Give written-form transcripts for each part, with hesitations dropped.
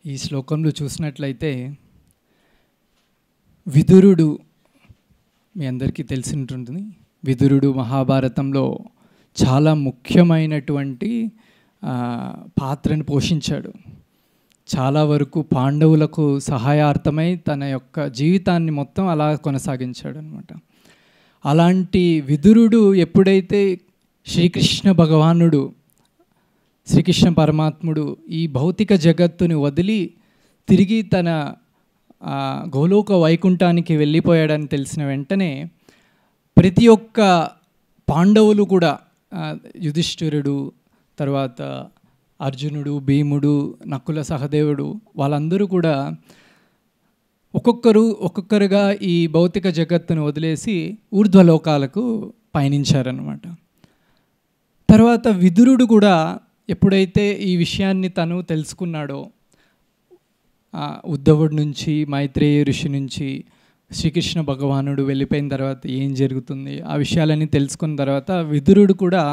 ఈ శ్లోకంలో చూసినట్లయితే విదురుడు మీ అందరికీ తెలిసి ఉంటుంది. విదురుడు మహాభారతంలో చాలా ముఖ్యమైనటువంటి పాత్రను పోషించాడు. చాలా వరకు పాండవులకు సహాయార్థమై తన యొక్క జీవితాన్ని మొత్తం అలా కొనసాగించాడు అనమాట. అలాంటి విదురుడు ఎప్పుడైతే శ్రీకృష్ణ భగవానుడు, శ్రీకృష్ణ పరమాత్ముడు ఈ భౌతిక జగత్తుని వదిలి తిరిగి తన గోలోక వైకుంఠానికి వెళ్ళిపోయాడని తెలిసిన వెంటనే ప్రతి ఒక్క పాండవులు కూడా, యుధిష్ఠిరుడు, తర్వాత అర్జునుడు, భీముడు, నకుల సహదేవుడు, వాళ్ళందరూ కూడా ఒక్కొక్కరుగా ఈ భౌతిక జగత్తును వదిలేసి ఊర్ధ్వలోకాలకు పయనించారన్నమాట. తర్వాత విదురుడు కూడా ఎప్పుడైతే ఈ విషయాన్ని తను తెలుసుకున్నాడో, ఉద్ధవుడి నుంచి, మైత్రేయ ఋషి నుంచి శ్రీకృష్ణ భగవానుడు వెళ్ళిపోయిన తర్వాత ఏం జరుగుతుంది ఆ విషయాలన్నీ తెలుసుకున్న తర్వాత విదురుడు కూడా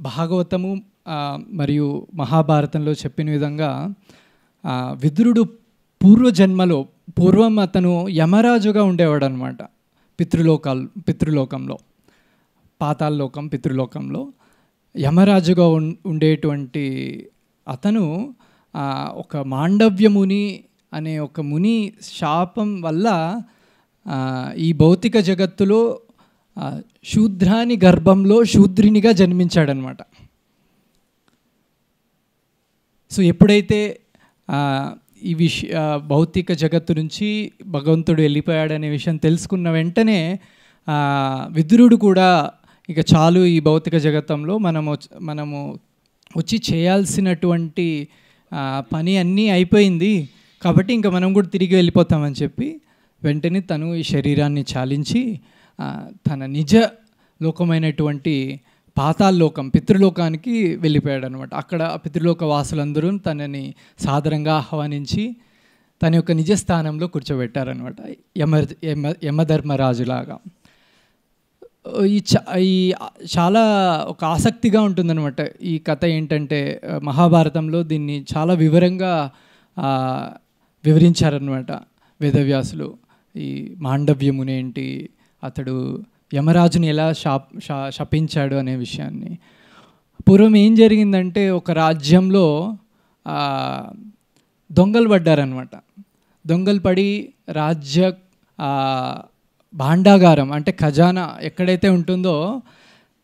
భాగవతము మరియు మహాభారతంలో చెప్పిన విధంగా విదురుడు పూర్వం అతను యమరాజుగా ఉండేవాడు అనమాట. పితృలోకంలో, పాతాళలోకం, పితృలోకంలో యమరాజుగా ఉండేటువంటి అతను ఒక మాండవ్యముని అనే ఒక ముని శాపం వల్ల ఈ భౌతిక జగత్తులో శూద్రాని గర్భంలో శూద్రునిగా జన్మించాడనమాట. సో ఎప్పుడైతే ఈ భౌతిక జగత్తు నుంచి భగవంతుడు వెళ్ళిపోయాడనే విషయం తెలుసుకున్న వెంటనే విదురుడు కూడా ఇక చాలు, ఈ భౌతిక జగత్తంలో మనము వచ్చి చేయాల్సినటువంటి పని అన్నీ అయిపోయింది కాబట్టి ఇంకా మనం కూడా తిరిగి వెళ్ళిపోతామని చెప్పి వెంటనే తను ఈ శరీరాన్ని చాలించి తన నిజ లోకమైనటువంటి పాతాళలోకం, పితృలోకానికి వెళ్ళిపోయాడు అనమాట. అక్కడ పితృలోక వాసులందరూ తనని సాదరంగా ఆహ్వానించి తన యొక్క నిజ స్థానంలో కూర్చోబెట్టారనమాట, యమధర్మరాజులాగా. ఈ చాలా ఒక ఆసక్తిగా ఉంటుందన్నమాట ఈ కథ. ఏంటంటే మహాభారతంలో దీన్ని చాలా వివరంగా వివరించారనమాట వేదవ్యాసులు. ఈ మాండవ్యముని ఏంటి, అతడు యమరాజుని ఎలా శపించాడు అనే విషయాన్ని. పూర్వం ఏం జరిగిందంటే ఒక రాజ్యంలో దొంగలు పడ్డారనమాట. దొంగలు పడి రాజ్య భాండాగారం అంటే ఖజానా ఎక్కడైతే ఉంటుందో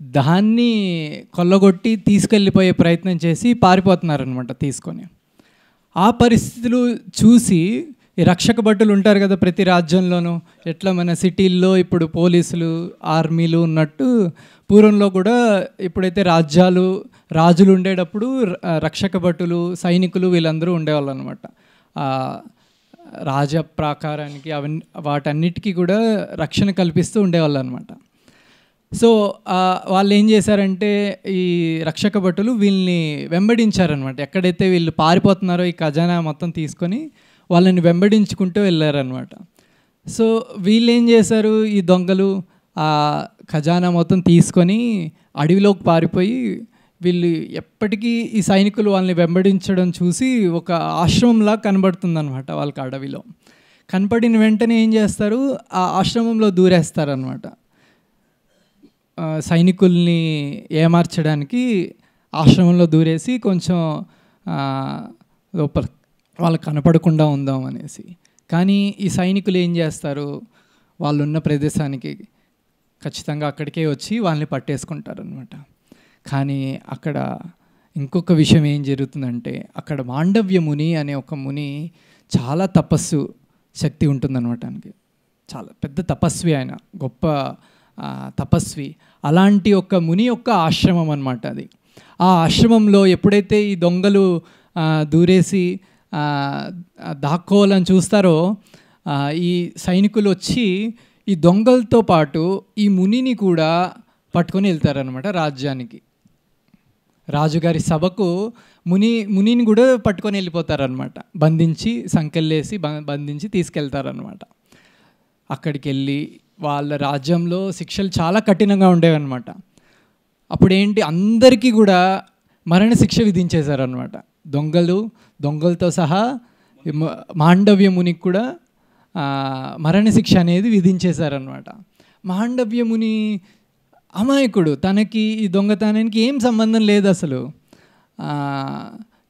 దాన్ని కొల్లగొట్టి తీసుకెళ్ళిపోయే ప్రయత్నం చేసి పారిపోతున్నారనమాట తీసుకొని. ఆ పరిస్థితులు చూసి ఈ రక్షక భటులు ఉంటారు కదా ప్రతి రాజ్యంలోనూ, ఎట్లా మన సిటీల్లో ఇప్పుడు పోలీసులు, ఆర్మీలు ఉన్నట్టు పూర్వంలో కూడా ఎప్పుడైతే రాజులు ఉండేటప్పుడు రక్షక భటులు, సైనికులు వీళ్ళందరూ ఉండేవాళ్ళు అనమాట. రాజ ప్రాకారానికి వాటన్నిటికీ కూడా రక్షణ కల్పిస్తూ ఉండేవాళ్ళు అనమాట. సో వాళ్ళు ఏం చేశారంటే ఈ రక్షక భటులు వీళ్ళని వెంబడించారనమాట. ఎక్కడైతే వీళ్ళు పారిపోతున్నారో ఈ ఖజానా మొత్తం తీసుకొని వాళ్ళని వెంబడించుకుంటూ వెళ్ళారనమాట. సో వీళ్ళు ఏం చేశారు, ఈ దొంగలు ఆ ఖజానా మొత్తం తీసుకొని అడవిలోకి పారిపోయి వీళ్ళు ఎప్పటికీ ఈ సైనికులు వాళ్ళని వెంబడించడం చూసి ఒక ఆశ్రమంలా కనబడుతుందన్నమాట వాళ్ళకి. అడవిలో కనపడిన వెంటనే ఏం చేస్తారు, ఆ ఆశ్రమంలో దూరేస్తారనమాట. సైనికుల్ని ఏమార్చడానికి ఆశ్రమంలో దూరేసి కొంచెం లోపల వాళ్ళకి కనపడకుండా ఉందాం అనేసి. కానీ ఈ సైనికులు ఏం చేస్తారు, వాళ్ళున్న ప్రదేశానికి ఖచ్చితంగా అక్కడికే వచ్చి వాళ్ళని పట్టేసుకుంటారనమాట. కానీ అక్కడ ఇంకొక విషయం ఏం జరుగుతుందంటే, అక్కడ మాండవ్య ముని అనే ఒక ముని చాలా తపస్సు శక్తి ఉంటుందన్నమాట. ఆయనకి చాలా పెద్ద తపస్వి, ఆయన గొప్ప తపస్వి. అలాంటి ఒక ముని యొక్క ఆశ్రమం అన్నమాట అది. ఆ ఆశ్రమంలో ఎప్పుడైతే ఈ దొంగలు దూరేసి దాక్కోవాలని చూస్తారో ఈ సైనికులు వచ్చి ఈ దొంగలతో పాటు ఈ మునిని కూడా పట్టుకొని వెళ్తారనమాట రాజ్యానికి. రాజుగారి సభకు మునిని కూడా పట్టుకొని వెళ్ళిపోతారనమాట. బంధించి సంకెళ్ళేసి బంధించి తీసుకెళ్తారనమాట. అక్కడికి వెళ్ళి వాళ్ళ రాజ్యంలో శిక్షలు చాలా కఠినంగా ఉండేవన్నమాట. అప్పుడేంటి, అందరికీ కూడా మరణశిక్ష విధించేశారనమాట. దొంగలతో సహా మాండవ్య మునికి కూడా మరణశిక్ష అనేది విధించేశారనమాట. మాండవ్య ముని అమాయకుడు, తనకి ఈ దొంగతనానికి ఏం సంబంధం లేదు అసలు.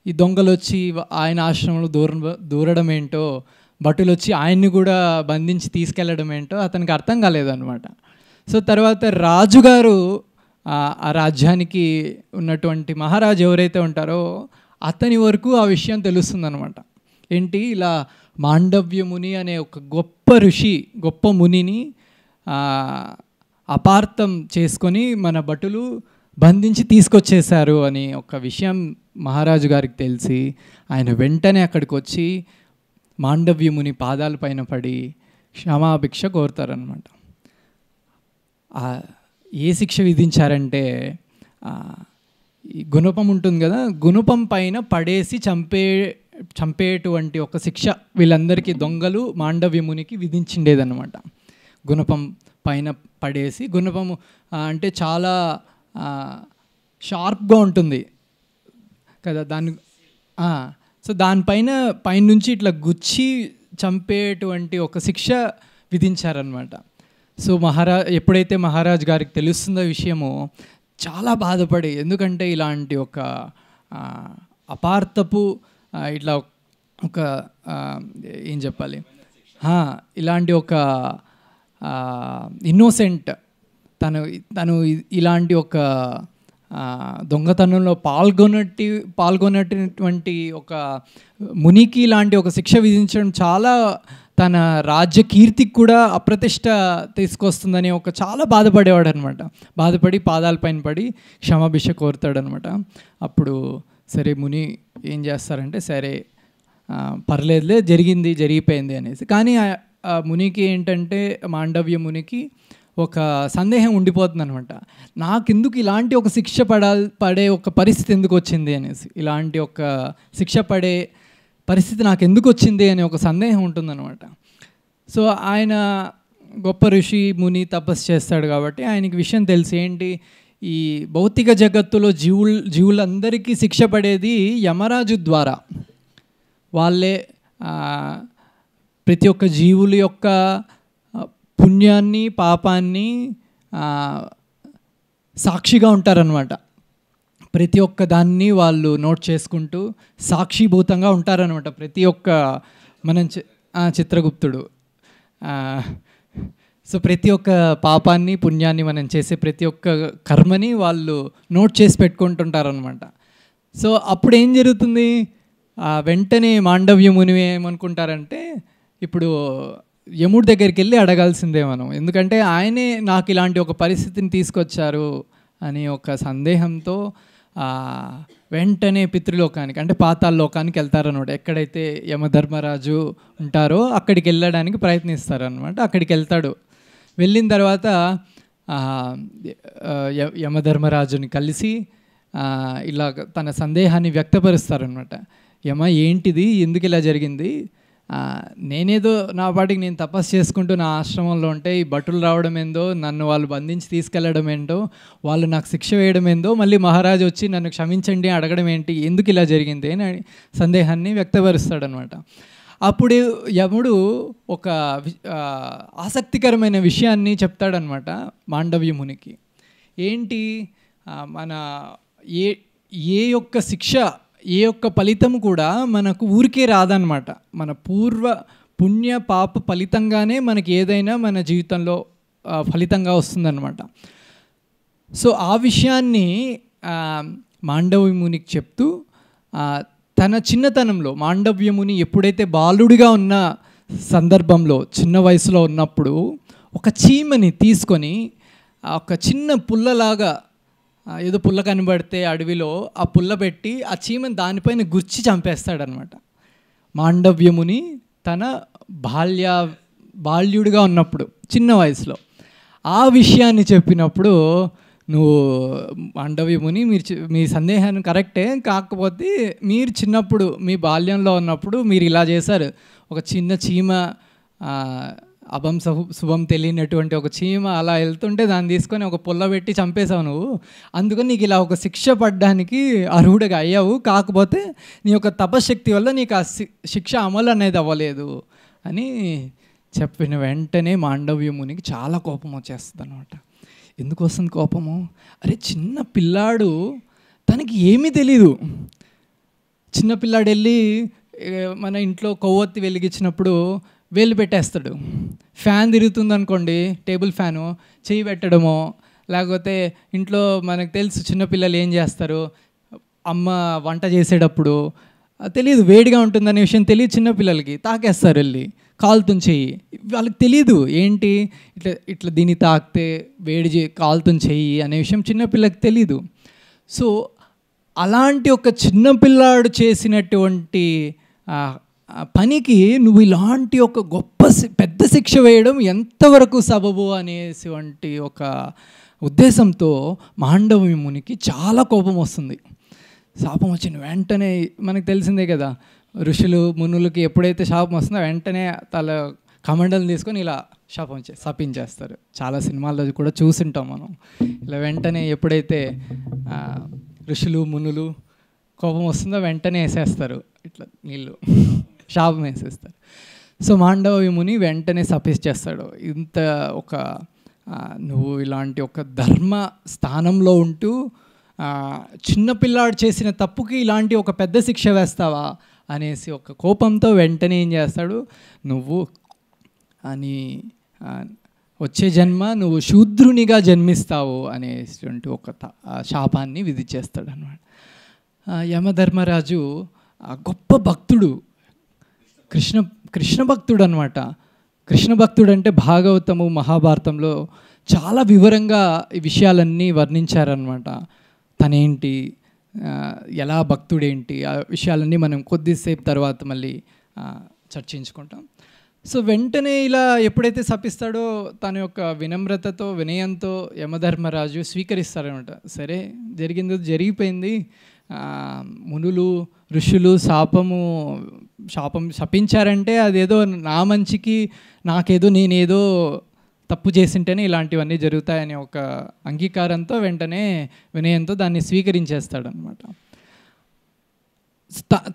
ఈ దొంగలు వచ్చి ఆయన ఆశ్రమంలో దూరడం ఏంటో, భటులు వచ్చి ఆయన్ని కూడా బంధించి తీసుకెళ్ళడం ఏంటో అతనికి అర్థం కాలేదన్నమాట. సో తర్వాత రాజుగారు, ఆ రాజ్యానికి ఉన్నటువంటి మహారాజు ఎవరైతే ఉంటారో అతని వరకు ఆ విషయం తెలుస్తుందన్నమాట. ఏంటి, ఇలా మాండవ్య ముని అనే ఒక గొప్ప ఋషి, గొప్ప మునిని అపార్థం చేసుకొని మన భటులు బంధించి తీసుకొచ్చేశారు అని ఒక విషయం మహారాజు గారికి తెలిసి ఆయన వెంటనే అక్కడికి వచ్చి మాండవ్య ముని పాదాల పైన పడి క్షమాభిక్ష కోరుతారనమాట. ఏ శిక్ష విధించారంటే, ఈ గుణపం ఉంటుంది కదా, గుణపం పైన పడేసి చంపేటువంటి ఒక శిక్ష వీళ్ళందరికీ, దొంగలు మాండవ్య మునికి విధించిండేదన్నమాట. గుణపం పైన పడేసి, గుణపము అంటే చాలా షార్ప్గా ఉంటుంది కదా దాన్ని, సో పైనుంచి ఇట్లా గుచ్చి చంపేటువంటి ఒక శిక్ష విధించారనమాట. సో ఎప్పుడైతే మహారాజ్ గారికి తెలుస్తుందో విషయమో చాలా బాధపడి, ఎందుకంటే ఇలాంటి ఒక అపార్థపు ఇట్లా ఒక ఏం చెప్పాలి, ఇలాంటి ఒక ఇన్నోసెంట్ తను ఇలాంటి ఒక దొంగతనంలో పాల్గొన్నటువంటి ఒక మునికి ఇలాంటి ఒక శిక్ష విధించడం చాలా తన రాజ్య కీర్తికి కూడా అప్రతిష్ట తీసుకొస్తుందని ఒక చాలా బాధపడేవాడు అనమాట. బాధపడి పాదాల పైన పడి క్షమాభిక్ష కోరుతాడనమాట. అప్పుడు సరే ముని ఏం చేస్తారంటే, సరే పర్లేదులే, జరిగిపోయింది అనేసి. కానీ ఆ మునికి ఏంటంటే, మాండవ్య మునికి ఒక సందేహం ఉండిపోతుంది అనమాట. నాకెందుకు ఇలాంటి ఒక శిక్ష పడే ఒక పరిస్థితి ఎందుకు వచ్చింది అనేసి, ఇలాంటి ఒక శిక్ష పడే పరిస్థితి నాకు ఎందుకు వచ్చింది అనే ఒక సందేహం ఉంటుందన్నమాట. సో ఆయన గొప్ప ఋషి ముని తపస్సు చేస్తాడు కాబట్టి ఆయనకి విషయం తెలిసి, ఏంటి, ఈ భౌతిక జగత్తులో జీవులందరికీ శిక్ష పడేది యమరాజు ద్వారా. వాళ్ళే ప్రతి ఒక్క జీవుల యొక్క పుణ్యాన్ని పాపాన్ని సాక్షిగా ఉంటారనమాట. ప్రతి ఒక్క దాన్ని వాళ్ళు నోట్ చేసుకుంటూ సాక్షిభూతంగా ఉంటారనమాట. ప్రతి ఒక్క మనం చిత్రగుప్తుడు, సో ప్రతి ఒక్క పాపాన్ని పుణ్యాన్ని మనం చేసే ప్రతి ఒక్క కర్మని వాళ్ళు నోట్ చేసి పెట్టుకుంటుంటారనమాట. సో అప్పుడు ఏం జరుగుతుంది, వెంటనే మాండవ్య ముని ఏమనుకుంటారంటే, ఇప్పుడు యముడి దగ్గరికి వెళ్ళి అడగాల్సిందే మనం, ఎందుకంటే ఆయనే నాకు ఇలాంటి ఒక పరిస్థితిని తీసుకొచ్చారు అని ఒక సందేహంతో వెంటనే పితృలోకానికి అంటే పాతాళ లోకానికి వెళ్తారనమాట. ఎక్కడైతే యమధర్మరాజు ఉంటారో అక్కడికి వెళ్ళడానికి ప్రయత్నిస్తారనమాట. అక్కడికి వెళ్తాడు. వెళ్ళిన తర్వాత యమధర్మరాజుని కలిసి ఇలా తన సందేహాన్ని వ్యక్తపరుస్తారనమాట. యమ, ఏంటిది, ఎందుకు ఇలా జరిగింది, నేనేదో నా పాటికి నేను తపస్సు చేసుకుంటూ నా ఆశ్రమంలో ఉంటే ఈ భటులు రావడం ఏందో, నన్ను వాళ్ళు బంధించి తీసుకెళ్లడం ఏంటో, వాళ్ళు నాకు శిక్ష వేయడం ఏందో, మళ్ళీ మహారాజు వచ్చి నన్ను క్షమించండి అడగడం ఏంటి, ఎందుకు ఇలా జరిగింది అని సందేహాన్ని వ్యక్తపరుస్తాడనమాట. అప్పుడు యముడు ఒక ఆసక్తికరమైన విషయాన్ని చెప్తాడనమాట మాండవ్య మునికి. ఏంటి, మన ఏ యొక్క శిక్ష, ఏ యొక్క ఫలితం కూడా మనకు ఊరికే రాదనమాట. మన పూర్వ పుణ్య పాప ఫలితంగానే మనకి ఏదైనా మన జీవితంలో ఫలితంగా వస్తుందన్నమాట. సో ఆ విషయాన్ని మాండవ్య మునికి చెప్తూ, తన చిన్నతనంలో మాండవ్య ముని ఎప్పుడైతే బాలుడిగా ఉన్న సందర్భంలో, చిన్న వయసులో ఉన్నప్పుడు ఒక చీమని తీసుకొని ఒక చిన్న పుల్లలాగా, ఏదో పుల్ల కనబడితే అడవిలో ఆ పుల్ల పెట్టి ఆ చీమని దానిపైన గుర్చి చంపేస్తాడనమాట. మాండవ్య ముని తన బాల్యుడిగా ఉన్నప్పుడు, చిన్న వయసులో ఆ విషయాన్ని చెప్పినప్పుడు, నువ్వు మాండవ్య ముని, మీ సందేహాన్ని కరెక్టే, కాకపోతే మీరు చిన్నప్పుడు మీ బాల్యంలో ఉన్నప్పుడు మీరు ఇలా చేశారు, ఒక చిన్న చీమ అభం శుభం తెలియనటువంటి ఒక చీమ అలా వెళ్తుంటే దాన్ని తీసుకొని ఒక పుల్ల పెట్టి చంపేశావు నువ్వు, అందుకని నీకు ఇలా ఒక శిక్ష పడ్డానికి అర్హుడిగా అయ్యావు, కాకపోతే నీ యొక్క తపశక్తి వల్ల నీకు ఆ శిక్ష అమలు అనేది అవ్వలేదు అని చెప్పిన వెంటనే మాండవ్యమునికి చాలా కోపం వచ్చేస్తుంది అనమాట. ఎందుకు వస్తుంది కోపము? అరే చిన్న పిల్లాడు, తనకి ఏమీ తెలీదు. చిన్నపిల్లాడు వెళ్ళి మన ఇంట్లో కొవ్వొత్తి వెలిగించినప్పుడు వేలు పెట్టేస్తాడు. ఫ్యాన్ తిరుగుతుంది అనుకోండి, టేబుల్ ఫ్యాను, చేయి పెట్టడమో, లేకపోతే ఇంట్లో మనకు తెలుసు చిన్నపిల్లలు ఏం చేస్తారు, అమ్మ వంట చేసేటప్పుడు తెలియదు వేడిగా ఉంటుందనే విషయం తెలియదు చిన్నపిల్లలకి, తాకేస్తారు వెళ్ళి కాలుతుంది చెయ్యి. వాళ్ళకి తెలీదు ఏంటి ఇట్లా ఇట్లా దీన్ని తాకితే వేడి కాలుతుంది చెయ్యి అనే విషయం చిన్నపిల్లకి తెలీదు. సో అలాంటి ఒక చిన్నపిల్లాడు చేసినటువంటి పనికి నువ్వు ఇలాంటి ఒక గొప్ప పెద్ద శిక్ష వేయడం ఎంతవరకు సబబు అనేటువంటి ఒక ఉద్దేశంతో మాండవ్య మునికి చాలా కోపం వస్తుంది. శాపం వచ్చిన వెంటనే మనకు తెలిసిందే కదా, ఋషులు మునులకి ఎప్పుడైతే శాపం వస్తుందో వెంటనే తల కమండలు తీసుకొని ఇలా శపించేస్తారు. చాలా సినిమాల్లో కూడా చూసింటాం మనం. ఇలా వెంటనే ఎప్పుడైతే ఋషులు మునులు కోపం వస్తుందో వెంటనే వేసేస్తారు, ఇట్లా నీళ్ళు శాపం వేసేస్తారు. సో మాండవ్య ముని వెంటనే శపిచ్చేస్తాడు. ఇంత ఒక నువ్వు ఇలాంటి ఒక ధర్మ స్థానంలో ఉంటూ చిన్నపిల్లాడు చేసిన తప్పుకి ఇలాంటి ఒక పెద్ద శిక్ష వేస్తావా అనేసి ఒక కోపంతో వెంటనే ఏం చేస్తాడు, నువ్వు అని వచ్చే జన్మ నువ్వు శూద్రునిగా జన్మిస్తావు అనేటువంటి ఒక శాపాన్ని విధిచేస్తాడు అన్నమాట. యమధర్మరాజు గొప్ప భక్తుడు, కృష్ణ భక్తుడు అనమాట. కృష్ణ భక్తుడు అంటే భాగవతము మహాభారతంలో చాలా వివరంగా ఈ విషయాలన్నీ వర్ణించారనమాట. తనేంటి, ఎలా భక్తుడేంటి, ఆ విషయాలన్నీ మనం కొద్దిసేపు తర్వాత మళ్ళీ చర్చించుకుంటాం. సో వెంటనే ఇలా ఎప్పుడైతే శపిస్తాడో తన యొక్క వినమ్రతతో వినయంతో యమధర్మరాజు స్వీకరిస్తారనమాట. సరే జరిగింది జరిగిపోయింది, మునులు ఋషులు శాపం శపించారంటే అదేదో నా మంచికి, నాకేదో నేనేదో తప్పు చేసింటేనే ఇలాంటివన్నీ జరుగుతాయనే ఒక అంగీకారంతో వెంటనే వినయంతో దాన్ని స్వీకరించేస్తాడనమాట.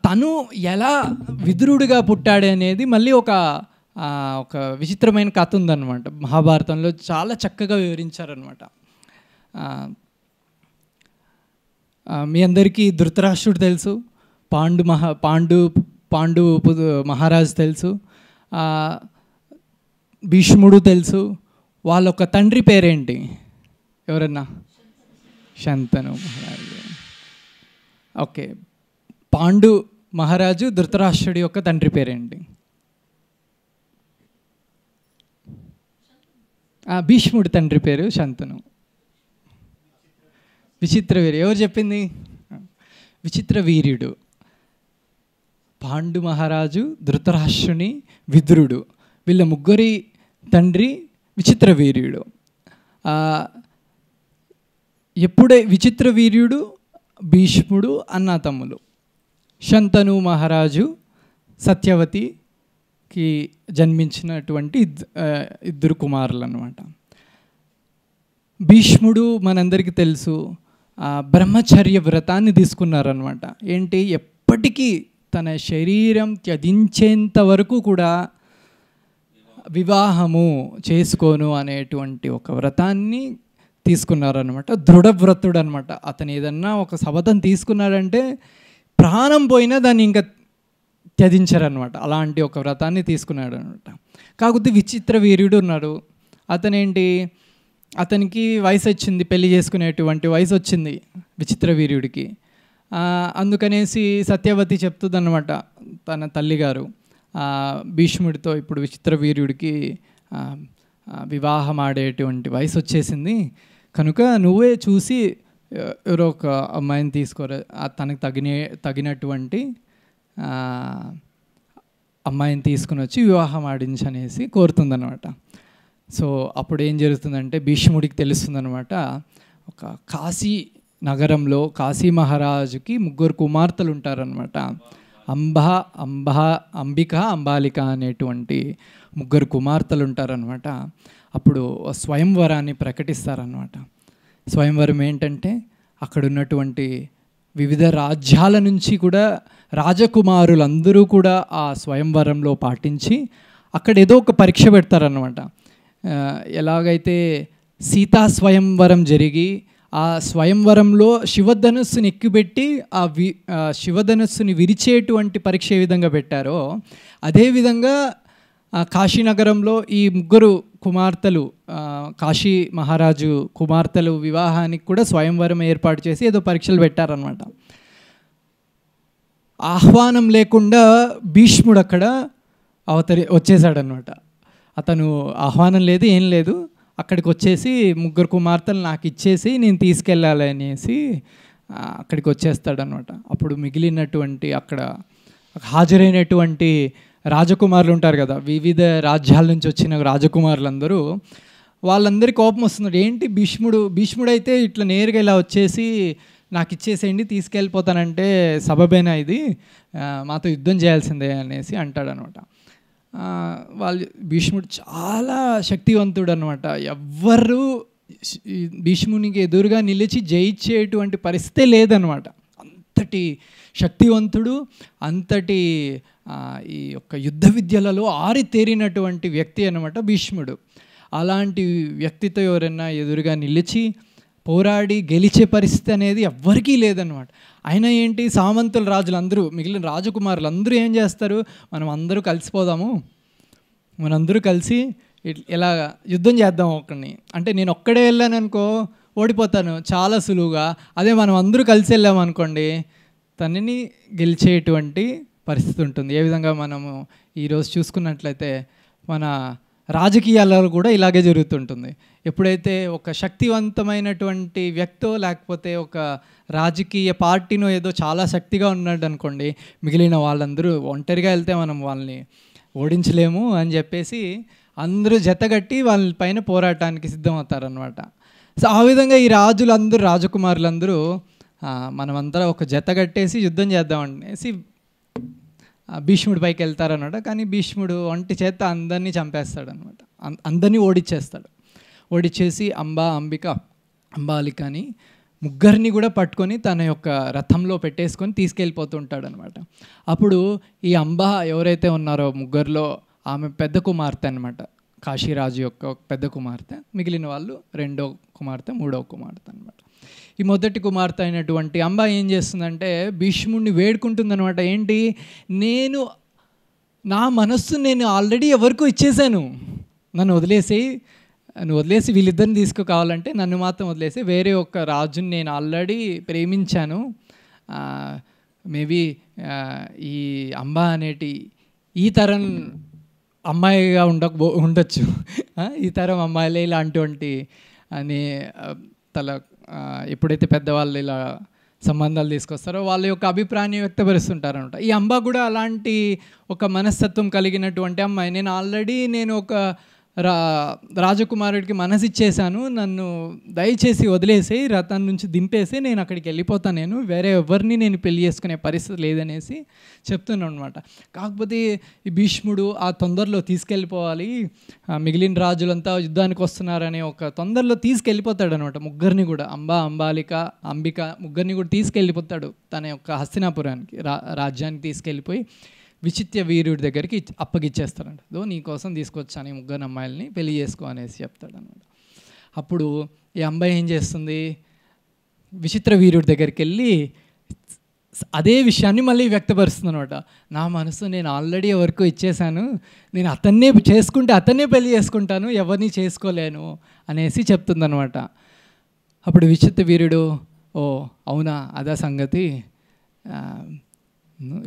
తను ఎలా విదురుడిగా పుట్టాడు అనేది మళ్ళీ ఒక విచిత్రమైన కథ ఉందన్నమాట. మహాభారతంలో చాలా చక్కగా వివరించారనమాట. మీ అందరికీ ధృతరాష్ట్రుడు తెలుసు, పాండు మహారాజు తెలుసు, భీష్ముడు తెలుసు. వాళ్ళొక తండ్రి పేరేంటి ఎవరన్నా? శంతను మహారాజు. ఓకే, పాండు మహారాజు ధృతరాష్ట్రుడి యొక్క తండ్రి పేరేంటి? భీష్ముడి తండ్రి పేరు శంతను. విచిత్రవీర్యుడు. ఎవరు చెప్పింది? విచిత్రవీర్యుడు. పాండు మహారాజు, ధృతరాష్ట్రుని, విదురుడు, వీళ్ళ ముగ్గురి తండ్రి విచిత్రవీర్యుడు. ఎప్పుడే విచిత్రవీర్యుడు, భీష్ముడు అన్నా తమ్ములు. శంతను మహారాజు సత్యవతికి జన్మించినటువంటి ఇద్దరు కుమారులు అన్నమాట. భీష్ముడు మనందరికీ తెలుసు బ్రహ్మచర్య వ్రతాన్ని తీసుకున్నారనమాట. ఏంటి, ఎప్పటికీ తన శరీరం త్యజించేంత వరకు కూడా వివాహము చేసుకోను అనేటువంటి ఒక వ్రతాన్ని తీసుకున్నారనమాట. దృఢవ్రతుడు అనమాట. అతను ఏదన్నా ఒక శపథం తీసుకున్నాడంటే ప్రాణం పోయినా దాన్ని ఇంకా త్యజించారనమాట. అలాంటి ఒక వ్రతాన్ని తీసుకున్నాడు అనమాట. కాకపోతే విచిత్ర వీర్యుడు ఉన్నాడు. అతనేంటి, అతనికి వయసు వచ్చింది, పెళ్లి చేసుకునేటువంటి వయసు వచ్చింది విచిత్ర వీర్యుడికి. అందుకనేసి సత్యవతి చెప్తుందన్నమాట తన తల్లిగారు భీష్ముడితో, ఇప్పుడు విచిత్ర వీర్యుడికి వివాహం ఆడేటువంటి వయసు వచ్చేసింది కనుక నువ్వే చూసి ఎవరో ఒక అమ్మాయిని తీసుకోరా, తనకు తగినటువంటి అమ్మాయిని తీసుకుని వచ్చి వివాహం ఆడించనేసి కోరుతుందన్నమాట. సో అప్పుడు ఏం జరుగుతుందంటే భీష్ముడికి తెలుస్తుందన్నమాట, ఒక కాశీ నగరంలో కాశీ మహారాజుకి 3 కుమార్తెలు ఉంటారనమాట. అంబిక, అంబాలిక అనేటువంటి ముగ్గురు కుమార్తెలు ఉంటారనమాట. అప్పుడు స్వయంవరాన్ని ప్రకటిస్తారనమాట. స్వయంవరం ఏంటంటే అక్కడ ఉన్నటువంటి వివిధ రాజ్యాల నుంచి కూడా రాజకుమారులందరూ కూడా ఆ స్వయంవరంలో పాటించి అక్కడ ఏదో ఒక పరీక్ష పెడతారనమాట. ఎలాగైతే సీతా స్వయంవరం జరిగి ఆ స్వయంవరంలో శివధనుస్సుని ఎక్కుపెట్టి శివధనుస్సుని విరిచేటువంటి పరీక్ష ఏ విధంగా పెట్టారో అదేవిధంగా కాశీనగరంలో ఈ ముగ్గురు కుమార్తెలు, కాశీ మహారాజు కుమార్తెలు వివాహానికి కూడా స్వయంవరం ఏర్పాటు చేసి ఏదో పరీక్షలు పెట్టారనమాట. ఆహ్వానం లేకుండా భీష్ముడు అక్కడ వచ్చేసాడనమాట. అతను ఆహ్వానం లేదు, ఏం లేదు, అక్కడికి వచ్చేసి ముగ్గురు కుమార్తెలు నాకు ఇచ్చేసి నేను తీసుకెళ్ళాలి అనేసి అక్కడికి వచ్చేస్తాడనమాట. అప్పుడు మిగిలినటువంటి అక్కడ హాజరైనటువంటి రాజకుమారులు ఉంటారు కదా, వివిధ రాజ్యాల నుంచి వచ్చిన రాజకుమారులందరూ, వాళ్ళందరి కోపం వస్తున్నాడు. ఏంటి భీష్ముడు అయితే ఇట్లా నేరుగా ఇలా వచ్చేసి నాకు ఇచ్చేసేయండి తీసుకెళ్ళిపోతానంటే సబబేనా ఇది, మాతో యుద్ధం చేయాల్సిందే అనేసి అంటాడనమాట. భీష్ముడు చాలా శక్తివంతుడు అనమాట. ఎవ్వరూ భీష్మునికి ఎదురుగా నిలిచి జయించేటువంటి పరిస్థితే లేదనమాట. అంతటి శక్తివంతుడు, అంతటి ఈ యొక్క యుద్ధ విద్యలలో ఆరితేరినటువంటి వ్యక్తి అనమాట భీష్ముడు. అలాంటి వ్యక్తితో ఎవరైనా ఎదురుగా నిలిచి పోరాడి గెలిచే పరిస్థితి అనేది ఎవ్వరికీ లేదనమాట. అయినా ఏంటి, సామంతుల రాజులందరూ, మిగిలిన రాజకుమారులు అందరూ ఏం చేస్తారు, మనం అందరూ కలిసిపోదాము, మనందరూ కలిసి ఇలా యుద్ధం చేద్దాం ఒకరిని, అంటే నేను ఒక్కడే వెళ్ళాను అనుకో ఓడిపోతాను చాలా సులువుగా, అదే మనం అందరూ కలిసి వెళ్ళామనుకోండి తనని గెలిచేటువంటి పరిస్థితి ఉంటుంది. ఏ విధంగా మనము ఈరోజు చూసుకున్నట్లయితే మన రాజకీయాలలో కూడా ఇలాగే జరుగుతుంటుంది. ఎప్పుడైతే ఒక శక్తివంతమైనటువంటి వ్యక్తో లేకపోతే ఒక రాజకీయ పార్టీనో ఏదో చాలా శక్తిగా ఉన్నాడు అనుకోండి, మిగిలిన వాళ్ళందరూ ఒంటరిగా వెళ్తే మనం వాళ్ళని ఓడించలేము అని చెప్పేసి అందరూ జతగట్టి వాళ్ళ పైన పోరాటానికి సిద్ధమవుతారనమాట. సో ఆ విధంగా ఈ రాజకుమారులందరూ మనమంతా ఒక జతగట్టేసి యుద్ధం చేద్దామనేసి భీష్ముడి పైకి వెళ్తారనమాట. కానీ భీష్ముడు ఒంటి చేత అందరినీ చంపేస్తాడనమాట, అందరినీ ఓడిచేసి అంబిక, అంబాలికని ముగ్గురిని కూడా పట్టుకొని తన యొక్క రథంలో పెట్టేసుకొని తీసుకెళ్ళిపోతుంటాడనమాట. అప్పుడు ఈ ఎవరైతే ఉన్నారో ముగ్గురులో ఆమె పెద్ద కుమార్తె అనమాట, కాశీరాజు యొక్క పెద్ద కుమార్తె, మిగిలిన వాళ్ళు రెండో కుమార్తె, మూడవ కుమార్తె అనమాట. ఈ మొదటి కుమార్తె అయినటువంటి ఏం చేస్తుందంటే భీష్ముడిని వేడుకుంటుందనమాట. ఏంటి, నా మనస్సు నేను ఆల్రెడీ ఎవరికో ఇచ్చేసాను, నన్ను వదిలేసి వీళ్ళిద్దరిని కావాలంటే నన్ను మాత్రం వదిలేసి వేరే ఒక రాజుని నేను ఆల్రెడీ ప్రేమించాను. మేబీ ఈ అనేటి ఈ తరం అమ్మాయిగా ఉండొచ్చు, ఈ తరం అమ్మాయిలే ఇలాంటి అని ఎప్పుడైతే పెద్దవాళ్ళు ఇలా సంబంధాలు తీసుకొస్తారో వాళ్ళ యొక్క అభిప్రాయాన్ని వ్యక్తపరుస్తుంటారనమాట. ఈ కూడా అలాంటి ఒక మనస్తత్వం కలిగినటువంటి అమ్మాయి. నేను ఒక రాజకుమారుడికి మనసు ఇచ్చేసాను, నన్ను దయచేసి వదిలేసి రథం నుంచి దింపేసి నేను అక్కడికి వెళ్ళిపోతాను, నేను వేరే ఎవరిని నేను పెళ్లి చేసుకునే పరిస్థితి లేదనేసి చెప్తున్నాను అనమాట. కాకపోతే ఈ భీష్ముడు ఆ తొందరలో తీసుకెళ్ళిపోవాలి, మిగిలిన రాజులంతా యుద్ధానికి వస్తున్నారనే ఒక తొందరలో తీసుకెళ్ళిపోతాడు అనమాట. ముగ్గురిని కూడా అంబిక ముగ్గురిని కూడా తీసుకెళ్ళిపోతాడు తన యొక్క హస్తినాపురానికి, రాజ్యానికి తీసుకెళ్ళిపోయి విచిత్ర వీరుడి దగ్గరికి అప్పగిచ్చేస్తారంట. నీకోసం తీసుకొచ్చాను ఈ ముగ్గురు అమ్మాయిలని, పెళ్లి చేసుకో అనేసి చెప్తాడనమాట. అప్పుడు ఈ అమ్మాయి ఏం చేస్తుంది, విచిత్ర వీరుడి దగ్గరికి వెళ్ళి అదే విషయాన్ని మళ్ళీ వ్యక్తపరుస్తుంది అనమాట. నా మనసు నేను ఆల్రెడీ ఎవరికో ఇచ్చేసాను, నేను అతన్నే పెళ్లి చేసుకుంటాను, ఎవరిని చేసుకోలేను అనేసి చెప్తుందనమాట. అప్పుడు విచిత్ర వీరుడు, ఓ అవునా, అదా సంగతి,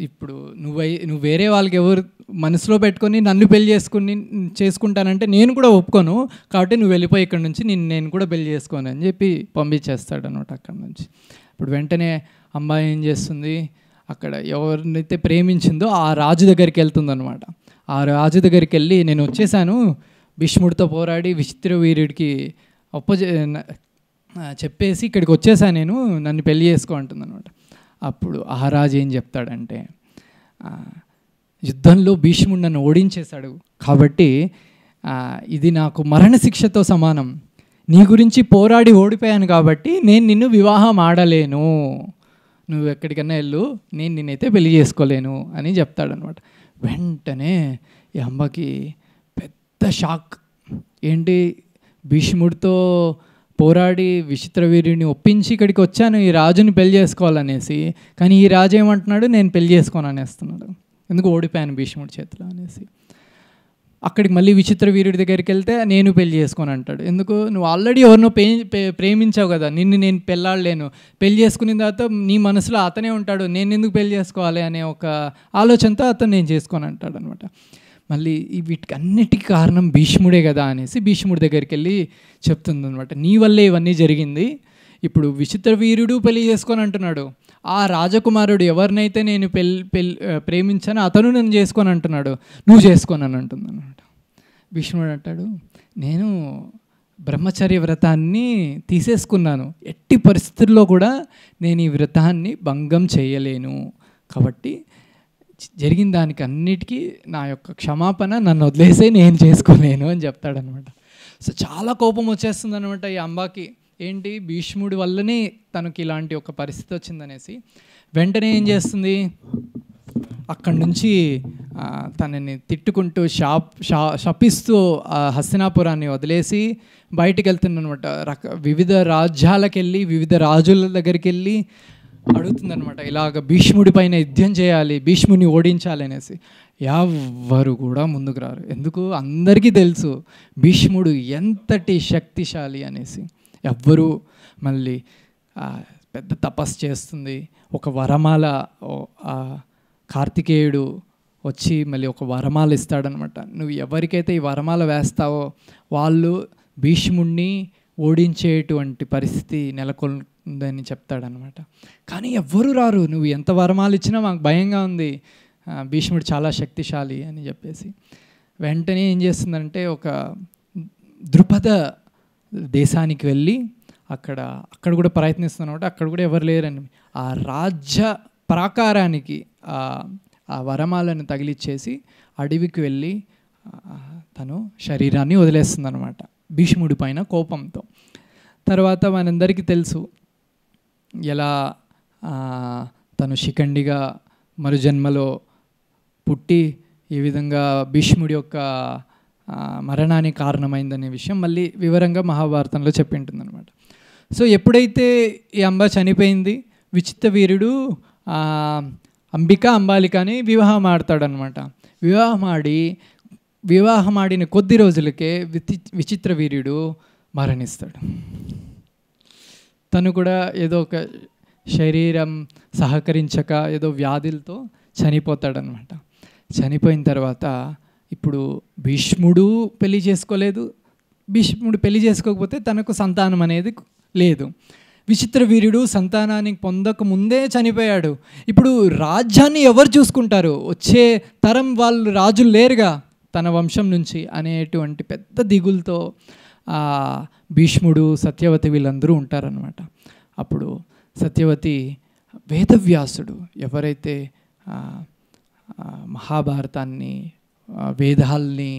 ఇప్పుడు నువ్వు వేరే వాళ్ళకి ఎవరు మనసులో పెట్టుకొని నన్ను పెళ్లి చేసుకుంటానంటే నేను కూడా ఒప్పుకోను, కాబట్టి నువ్వు వెళ్ళిపోయి ఇక్కడ నుంచి నేను కూడా పెళ్లి చేసుకోను అని చెప్పి పంపించేస్తాడు అనమాట అక్కడ నుంచి. ఇప్పుడు వెంటనే అమ్మాయి ఏం చేస్తుంది, అక్కడ ఎవరినైతే ప్రేమించిందో ఆ రాజు దగ్గరికి వెళ్తుందనమాట. ఆ రాజు దగ్గరికి వెళ్ళి నేను వచ్చేసాను, భీష్ముడితో పోరాడి విచిత్ర వీరుడికి చెప్పేసి ఇక్కడికి వచ్చేసాను, నన్ను పెళ్లి చేసుకో అంటుందన్నమాట. అప్పుడు ఆ రాజు ఏం చెప్తాడంటే, యుద్ధంలో భీష్ముడు నన్ను ఓడించేశాడు కాబట్టి ఇది నాకు మరణశిక్షతో సమానం. నీ గురించి పోరాడి ఓడిపోయాను కాబట్టి నేను నిన్ను వివాహం ఆడలేను, నువ్వు ఎక్కడికన్నా వెళ్ళు, నేను నిన్నైతే పెళ్లి చేసుకోలేను అని చెప్తాడనమాట. వెంటనే ఈ అమ్మకి పెద్ద షాక్. ఏంటి, భీష్ముడితో పోరాడి విచిత్రవీర్యుని ఒప్పించి ఇక్కడికి వచ్చాను ఈ రాజుని పెళ్లి చేసుకోవాలనేసి, కానీ ఈ రాజు ఏమంటున్నాడు, నేను పెళ్లి చేసుకోను అనేస్తున్నాడు. ఎందుకు, ఓడిపోయాను భీష్ముడి చేతిలో అనేసి. అక్కడికి మళ్ళీ విచిత్రవీర్యుడి దగ్గరికి వెళ్తే నేను పెళ్లి చేసుకొని అంటాడు. ఎందుకు, నువ్వు ఆల్రెడీ ఎవరినో ప్రేమించావు కదా, నిన్ను నేను పెళ్ళాడలేను, పెళ్లి చేసుకున్న తర్వాత నీ మనసులో అతనే ఉంటాడు, నేను ఎందుకు పెళ్లి చేసుకోవాలి అనే ఒక ఆలోచనతో అతను నేను చేసుకొని అంటాడు అనమాట. మళ్ళీ వీటికి అన్నిటికీ కారణం భీష్ముడే కదా అనేసి భీష్ముడి దగ్గరికి వెళ్ళి చెప్తుంది అనమాట. నీ వల్లే ఇవన్నీ జరిగింది, ఇప్పుడు విచిత్రవీర్యుడు పెళ్లి చేసుకొని అంటున్నాడు, ఆ రాజకుమారుడు ఎవరినైతే నేను ప్రేమించానో అతను నన్ను చేసుకొని అంటున్నాడు, నువ్వు చేసుకొని అని అంటుంది అనమాట. భీష్ముడు అంటాడు, నేను బ్రహ్మచర్య వ్రతాన్ని తీసేసుకున్నాను, ఎట్టి పరిస్థితుల్లో కూడా నేను ఈ వ్రతాన్ని భంగం చేయలేను, కాబట్టి జరిగిన దానికి అన్నిటికీ నా యొక్క క్షమాపణ, నన్ను వదిలేసే నేను చేసుకోలేను అని చెప్తాడనమాట. సో చాలా కోపం వచ్చేస్తుంది అనమాట ఈ అంబాకి. ఏంటి, భీష్ముడి వల్లనే తనకి ఇలాంటి ఒక పరిస్థితి వచ్చిందనేసి వెంటనే ఏం చేస్తుంది, అక్కడి నుంచి తనని తిట్టుకుంటూ శపిస్తూ హస్తినాపురాన్ని వదిలేసి బయటికి వెళ్తుందనమాట. వివిధ రాజ్యాలకు వెళ్ళి వివిధ రాజుల దగ్గరికి వెళ్ళి అడుగుతుందనమాట, ఇలాగ భీష్ముడి పైన యుద్ధం చేయాలి, భీష్ముడిని ఓడించాలి అనేసి. ఎవ్వరు కూడా ముందుకు రారు. ఎందుకు, అందరికీ తెలుసు భీష్ముడు ఎంతటి శక్తిశాలి అనేసి. ఎవ్వరూ మళ్ళీ పెద్ద తపస్సు చేస్తుంది, ఒక వరమాల కార్తికేయుడు వచ్చి మళ్ళీ ఒక వరమాల ఇస్తాడనమాట. నువ్వు ఎవరికైతే ఈ వరమాల వేస్తావో వాళ్ళు భీష్ముడిని ఓడించేటువంటి పరిస్థితి నెలకొందని చెప్తాడనమాట. కానీ ఎవ్వరూ రారు, నువ్వు ఎంత వరమాలు ఇచ్చినా మాకు భయంగా ఉంది, భీష్ముడు చాలా శక్తిశాలి అని చెప్పేసి. వెంటనే ఏం చేస్తుందంటే ఒక ద్రుపద దేశానికి వెళ్ళి అక్కడ కూడా ప్రయత్నిస్తున్నమాట. అక్కడ కూడా ఎవరు లేరని ఆ రాజ్య ప్రాకారానికి ఆ వరమాలను తగిలిచ్చేసి అడవికి వెళ్ళి తను శరీరాన్ని వదిలేస్తుంది అనమాట భీష్ముడి పైన కోపంతో. తర్వాత మనందరికీ తెలుసు ఎలా తను శిఖండిగా మరుజన్మలో పుట్టి ఈ విధంగా భీష్ముడి యొక్క మరణానికి కారణమైందనే విషయం మళ్ళీ వివరంగా మహాభారతంలో చెప్పి ఉంటుందన్నమాట. సో ఎప్పుడైతే ఈ అంబ చనిపోయింది, విచిత్రవీర్యుడు అంబాలికని వివాహం ఆడతాడనమాట. వివాహం ఆడిన కొద్ది రోజులకే విచిత్రవీర్యుడు మరణిస్తాడు. తను కూడా ఏదో ఒక శరీరం సహకరించక ఏదో వ్యాధులతో చనిపోతాడనమాట. చనిపోయిన తర్వాత ఇప్పుడు భీష్ముడు పెళ్లి చేసుకోలేదు, భీష్ముడు పెళ్లి చేసుకోకపోతే తనకు సంతానం అనేది లేదు. విచిత్రవీర్యుడు సంతానానికి పొందక ముందే చనిపోయాడు. ఇప్పుడు రాజ్యాన్ని ఎవరు చూసుకుంటారు, వచ్చే తరం వాళ్ళు రాజులు లేరుగా తన వంశం నుంచి అనేటువంటి పెద్ద దిగులతో భీష్ముడు, సత్యవతి వీళ్ళందరూ ఉంటారనమాట. అప్పుడు సత్యవతి వేదవ్యాసుడు ఎవరైతే మహాభారతాన్ని, వేదాల్ని,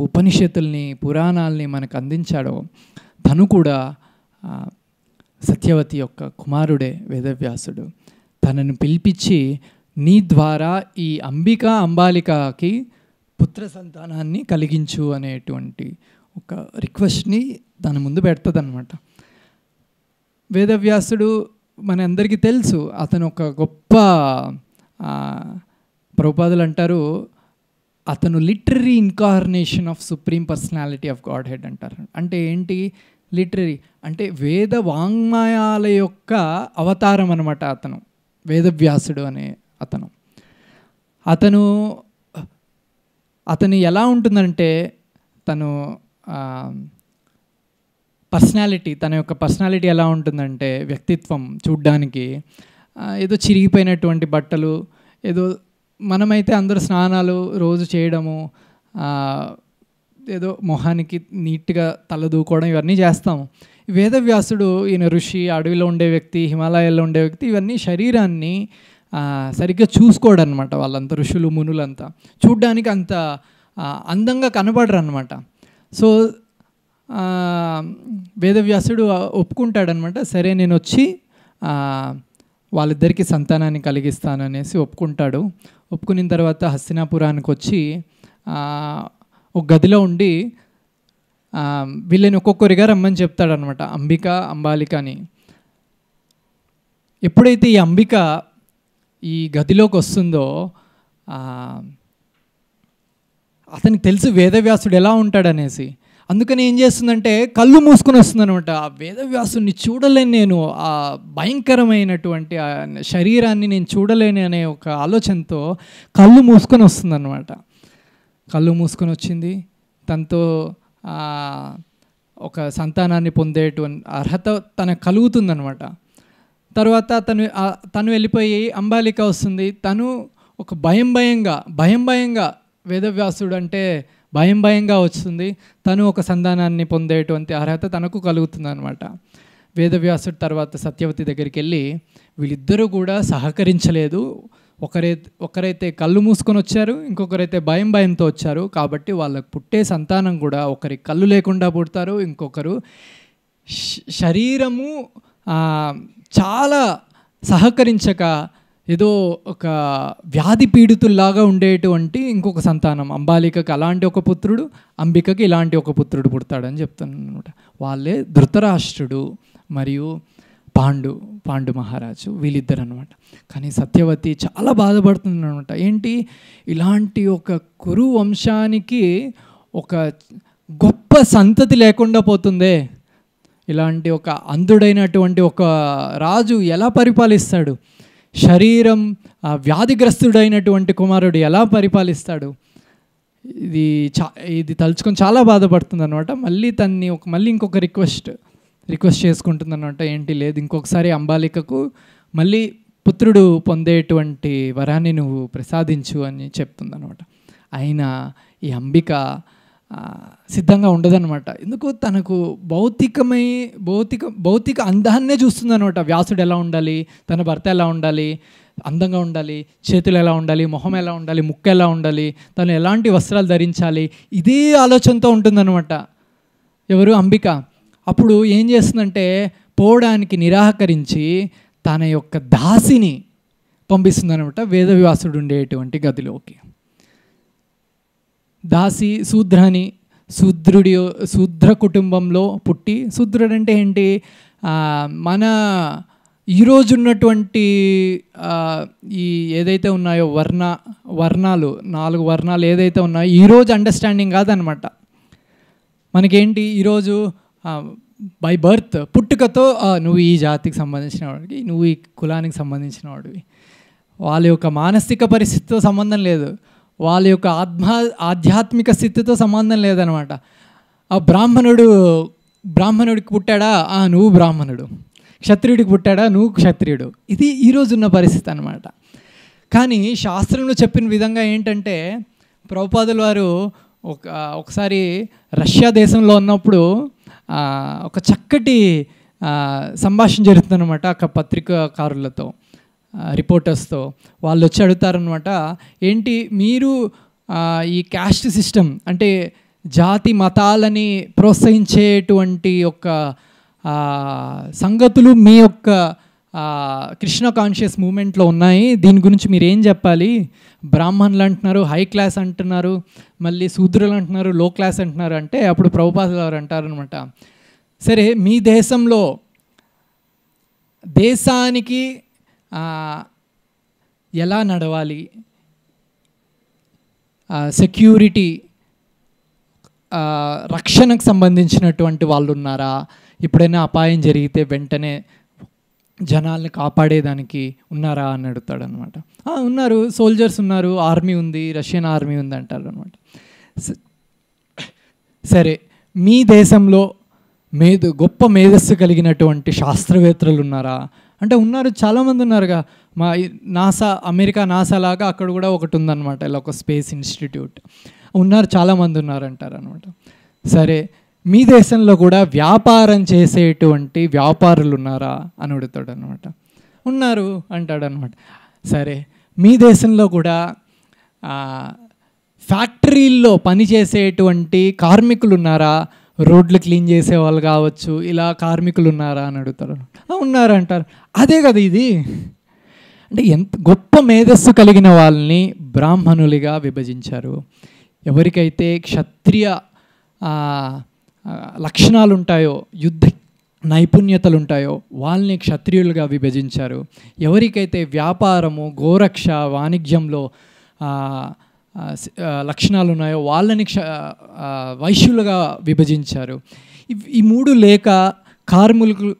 ఉపనిషత్తుల్ని, పురాణాలని మనకు అందించాడో తను కూడా సత్యవతి యొక్క కుమారుడే వేదవ్యాసుడు. తనను పిలిపించి నీ ద్వారా ఈ అంబాలికకి పుత్ర సంతానాన్ని కలిగించు అనేటువంటి ఒక రిక్వెస్ట్ని తన ముందు పెడుతుంది అనమాట. వేదవ్యాసుడు మన అందరికీ తెలుసు, అతను ఒక గొప్ప ప్రభుపాదులు అంటారు, అతను literary incarnation of supreme personality of God head అంటారు. అంటే ఏంటి లిటరరీ అంటే వేద వాంగ్మయాల యొక్క అవతారం అనమాట అతను, వేదవ్యాసుడు అనే అతను ఎలా ఉంటుందంటే తను పర్సనాలిటీ, తన యొక్క పర్సనాలిటీ ఎలా ఉంటుందంటే వ్యక్తిత్వం చూడ్డానికి ఏదో చిరిగిపోయినటువంటి బట్టలు, ఏదో మనమైతే అందరూ స్నానాలు రోజు చేయడము, ఏదో మొహానికి నీట్గా తలదూకోవడం ఇవన్నీ చేస్తాము. వేదవ్యాసుడు ఈయన ఋషి, అడవిలో ఉండే వ్యక్తి, హిమాలయాల్లో ఉండే వ్యక్తి, ఇవన్నీ శరీరాన్ని సరిగ్గా చూసుకోడు అనమాట. వాళ్ళంతా ఋషులు మునులంతా చూడ్డానికి అంత అందంగా కనబడరు అనమాట. సో వేదవ్యాసుడు ఒప్పుకుంటాడనమాట. సరే నేను వచ్చి వాళ్ళిద్దరికీ సంతానాన్ని కలిగిస్తాననేసి ఒప్పుకుంటాడు. ఒప్పుకున్న తర్వాత హస్తినాపురానికి వచ్చి ఒక గదిలో ఉండి వీళ్ళని ఒక్కొక్కరిగా రమ్మని చెప్తాడనమాట, అంబిక అంబాలిక అని. ఎప్పుడైతే ఈ అంబిక ఈ గదిలోకి వస్తుందో అతనికి తెలుసు వేదవ్యాసుడు ఎలా ఉంటాడనేసి. అందుకని ఏం చేస్తుందంటే కళ్ళు మూసుకొని వస్తుందనమాట. ఆ వేదవ్యాసుని చూడలేను నేను, ఆ భయంకరమైనటువంటి ఆ శరీరాన్ని నేను చూడలేను అనే ఒక ఆలోచనతో కళ్ళు మూసుకొని వస్తుందన్నమాట. కళ్ళు మూసుకొని వచ్చింది, తనతో ఒక సంతానాన్ని పొందేటువంటి అర్హత తనకు కలుగుతుందనమాట. తర్వాత తను వెళ్ళిపోయి అంబాలిక వస్తుంది. తను ఒక భయంగా వేదవ్యాసుడు అంటే భయంగా వస్తుంది. తను ఒక సంతానాన్ని పొందేటువంటి అర్హత తనకు కలుగుతుంది అనమాట. వేదవ్యాసుడు తర్వాత సత్యవతి దగ్గరికి వెళ్ళి వీళ్ళిద్దరూ కూడా సహకరించలేదు. ఒకరైతే కళ్ళు మూసుకొని వచ్చారు, ఇంకొకరైతే భయంతో వచ్చారు. కాబట్టి వాళ్ళకు పుట్టే సంతానం కూడా ఒకరి కళ్ళు లేకుండా పుడతారు, ఇంకొకరు శరీరము చాలా సహకరించక ఏదో ఒక వ్యాధి పీడితుల్లాగా ఉండేటువంటి ఇంకొక సంతానం. అంబాలికకి అలాంటి ఒక పుత్రుడు, అంబికకి ఇలాంటి ఒక పుత్రుడు పుడతాడని చెప్తాను అనమాట. వాళ్ళే ధృతరాష్ట్రుడు మరియు పాండు మహారాజు, వీళ్ళిద్దరు అనమాట. కానీ సత్యవతి చాలా బాధపడుతుంది అనమాట. ఏంటి, ఇలాంటి ఒక కురు వంశానికి ఒక గొప్ప సంతతి లేకుండా పోతుందే, ఇలాంటి ఒక అంధుడైనటువంటి ఒక రాజు ఎలా పరిపాలిస్తాడు, శరీరం వ్యాధిగ్రస్తుడైనటువంటి కుమారుడు ఎలా పరిపాలిస్తాడు, ఇది తలుచుకొని చాలా బాధపడుతుంది అనమాట. మళ్ళీ ఇంకొక రిక్వెస్ట్ చేసుకుంటుంది అనమాట. ఏంటి, లేదు ఇంకొకసారి అంబాలికకు మళ్ళీ పుత్రుడు పొందేటువంటి వరాన్ని నువ్వు ప్రసాదించు అని చెప్తుంది అనమాట. అయినా ఈ అంబిక సిద్ధంగా ఉండదన్నమాట. ఎందుకు, తనకు భౌతిక అందాన్నే చూస్తుంది అనమాట. వ్యాసుడు ఎలా ఉండాలి, తన భర్త ఎలా ఉండాలి, అందంగా ఉండాలి, చేతులు ఎలా ఉండాలి, మొహం ఎలా ఉండాలి, ముక్కు ఎలా ఉండాలి, తను ఎలాంటి వస్త్రాలు ధరించాలి, ఇదే ఆలోచనతో ఉంటుందన్నమాట ఎవరు, అంబిక. అప్పుడు ఏం చేస్తుందంటే పోవడానికి నిరాకరించి తన యొక్క దాసిని పంపిస్తుందన్నమాట వేదవ్యాసుడు ఉండేటువంటి గదిలోకి. దాసి శూద్ర కుటుంబంలో పుట్టి, శూద్రుడు అంటే ఏంటి, మన ఈరోజు ఉన్నటువంటి ఈ ఏదైతే ఉన్నాయో వర్ణాలు 4 వర్ణాలు ఏదైతే ఉన్నాయో ఈరోజు అండర్స్టాండింగ్ కాదనమాట. మనకేంటి ఈరోజు బై బర్త్ పుట్టుకతో నువ్వు ఈ జాతికి సంబంధించిన వాడివి, నువ్వు ఈ కులానికి సంబంధించిన వాడివి. వాళ్ళ యొక్క మానసిక పరిస్థితితో సంబంధం లేదు, వాళ్ళ యొక్క ఆధ్యాత్మిక స్థితితో సంబంధం లేదనమాట. ఆ బ్రాహ్మణుడికి పుట్టాడా, నువ్వు బ్రాహ్మణుడు, క్షత్రియుడికి పుట్టాడా, నువ్వు క్షత్రియుడు. ఇది ఈరోజున్న పరిస్థితి అనమాట. కానీ శాస్త్రంలో చెప్పిన విధంగా ఏంటంటే, ప్రభుపాదుల వారు ఒకసారి రష్యా దేశంలో ఉన్నప్పుడు ఒక చక్కటి సంభాషణ జరుగుతుందన్నమాట. అక్కడ పత్రికాకారులతో, రిపోర్టర్స్తో. వాళ్ళు వచ్చి అడుగుతారనమాట, ఏంటి మీరు ఈ క్యాస్ట్ సిస్టమ్ అంటే జాతి మతాలని ప్రోత్సహించేటువంటి ఒక సంగతులు మీ యొక్క కృష్ణ కాన్షియస్ మూమెంట్లో ఉన్నాయి, దీని గురించి మీరు ఏం చెప్పాలి, బ్రాహ్మణులు అంటున్నారు హై క్లాస్ అంటున్నారు, మళ్ళీ శూద్రులు అంటున్నారు లో క్లాస్ అంటున్నారు. అంటే అప్పుడు ప్రభుపాదుల వారు అంటారనమాట, సరే మీ దేశంలో దేశానికి ఎలా నడవాలి, సెక్యూరిటీ రక్షణకు సంబంధించినటువంటి వాళ్ళు ఉన్నారా, ఎప్పుడైనా అపాయం జరిగితే వెంటనే జనాల్ని కాపాడేదానికి ఉన్నారా అని అడుగుతాడనమాట. ఉన్నారు, సోల్జర్స్ ఉన్నారు, ఆర్మీ ఉంది, రష్యన్ ఆర్మీ ఉంది అంటారు అనమాట. సరే మీ దేశంలో గొప్ప మేధస్సు కలిగినటువంటి శాస్త్రవేత్తలు ఉన్నారా అంటే ఉన్నారు, చాలామంది ఉన్నారుగా. మా అమెరికా నాసా లాగా అక్కడ కూడా ఒకటి ఉందన్నమాట, ఇలా ఒక స్పేస్ ఇన్స్టిట్యూట్ ఉన్నారు, చాలామంది ఉన్నారంటారు అనమాట. సరే మీ దేశంలో కూడా వ్యాపారం చేసేటువంటి వ్యాపారులు ఉన్నారా అని అడుగుతాడు అనమాట. ఉన్నారు అంటాడనమాట. సరే, మీ దేశంలో కూడా ఫ్యాక్టరీల్లో పనిచేసేటువంటి కార్మికులు ఉన్నారా? రోడ్లు క్లీన్ చేసే వాళ్ళు కావచ్చు, ఇలా కార్మికులు ఉన్నారా అని అడుగుతారు. ఉన్నారంటారు. అదే కదా ఇది. అంటే ఎంత గొప్ప మేధస్సు కలిగిన వాళ్ళని బ్రాహ్మణులుగా విభజించారు. ఎవరికైతే క్షత్రియ లక్షణాలు ఉంటాయో, యుద్ధ నైపుణ్యతలు ఉంటాయో వాళ్ళని క్షత్రియులుగా విభజించారు. ఎవరికైతే వ్యాపారము, గోరక్ష, వాణిజ్యంలో లక్షణాలు ఉన్నాయో వాళ్ళని వైశ్యులుగా విభజించారు. ఈ మూడు లేక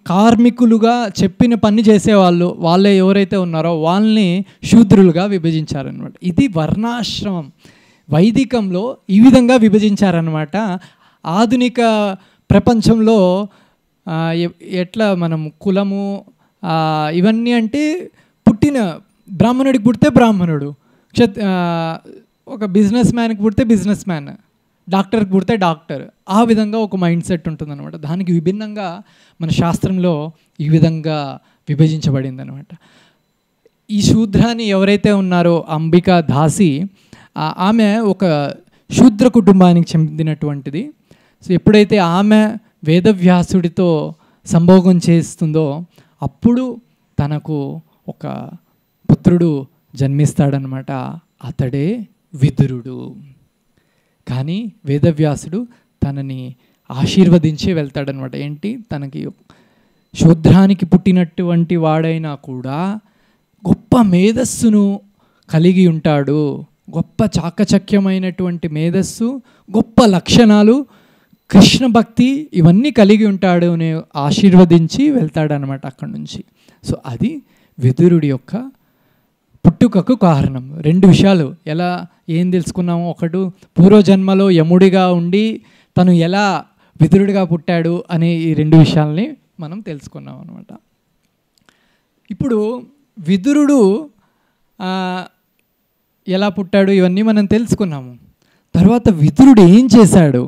కార్మికులుగా చెప్పిన పని చేసేవాళ్ళు వాళ్ళే ఎవరైతే ఉన్నారో వాళ్ళని శూద్రులుగా విభజించారనమాట. ఇది వర్ణాశ్రమం. వైదికంలో ఈ విధంగా విభజించారనమాట. ఆధునిక ప్రపంచంలో ఎట్లా మనం కులము ఇవన్నీ అంటే పుట్టిన బ్రాహ్మణుడికి పుడితే బ్రాహ్మణుడు, ఒక బిజినెస్ మ్యాన్కి పుడితే బిజినెస్ మ్యాన్, డాక్టర్కి పుడితే డాక్టర్, ఆ విధంగా ఒక మైండ్ సెట్ ఉంటుందన్నమాట. దానికి విభిన్నంగా మన శాస్త్రంలో ఈ విధంగా విభజించబడింది అనమాట. ఈ శూద్రాన్ని ఎవరైతే ఉన్నారో అంబికా దాసి, ఆమె ఒక శూద్ర కుటుంబానికి చెందినటువంటిది. సో ఎప్పుడైతే ఆమె వేదవ్యాసుడితో సంభోగం చేస్తుందో అప్పుడు తనకు ఒక పుత్రుడు జన్మిస్తాడనమాట. అతడే విదురుడు. కానీ వేదవ్యాసుడు తనని ఆశీర్వదించే వెళ్తాడనమాట. ఏంటి, తనకి శూద్రానికి పుట్టినటువంటి వాడైనా కూడా గొప్ప మేధస్సును కలిగి ఉంటాడు, గొప్ప చాకచక్యమైనటువంటి మేధస్సు, గొప్ప లక్షణాలు, కృష్ణ భక్తి ఇవన్నీ కలిగి ఉంటాడు అని ఆశీర్వదించి వెళ్తాడనమాట అక్కడి నుంచి. సో అది విదురుడి యొక్క పుట్టుకకు కారణం. రెండు విషయాలు ఏం తెలుసుకున్నాము? ఒకటి, పూర్వజన్మలో యముడిగా ఉండి తను ఎలా విదురుడిగా పుట్టాడు అనే ఈ రెండు విషయాల్ని మనం తెలుసుకున్నాం అనమాట. ఇప్పుడు విదురుడు ఎలా పుట్టాడు ఇవన్నీ మనం తెలుసుకున్నాము. తర్వాత విదురుడు ఏం చేశాడు?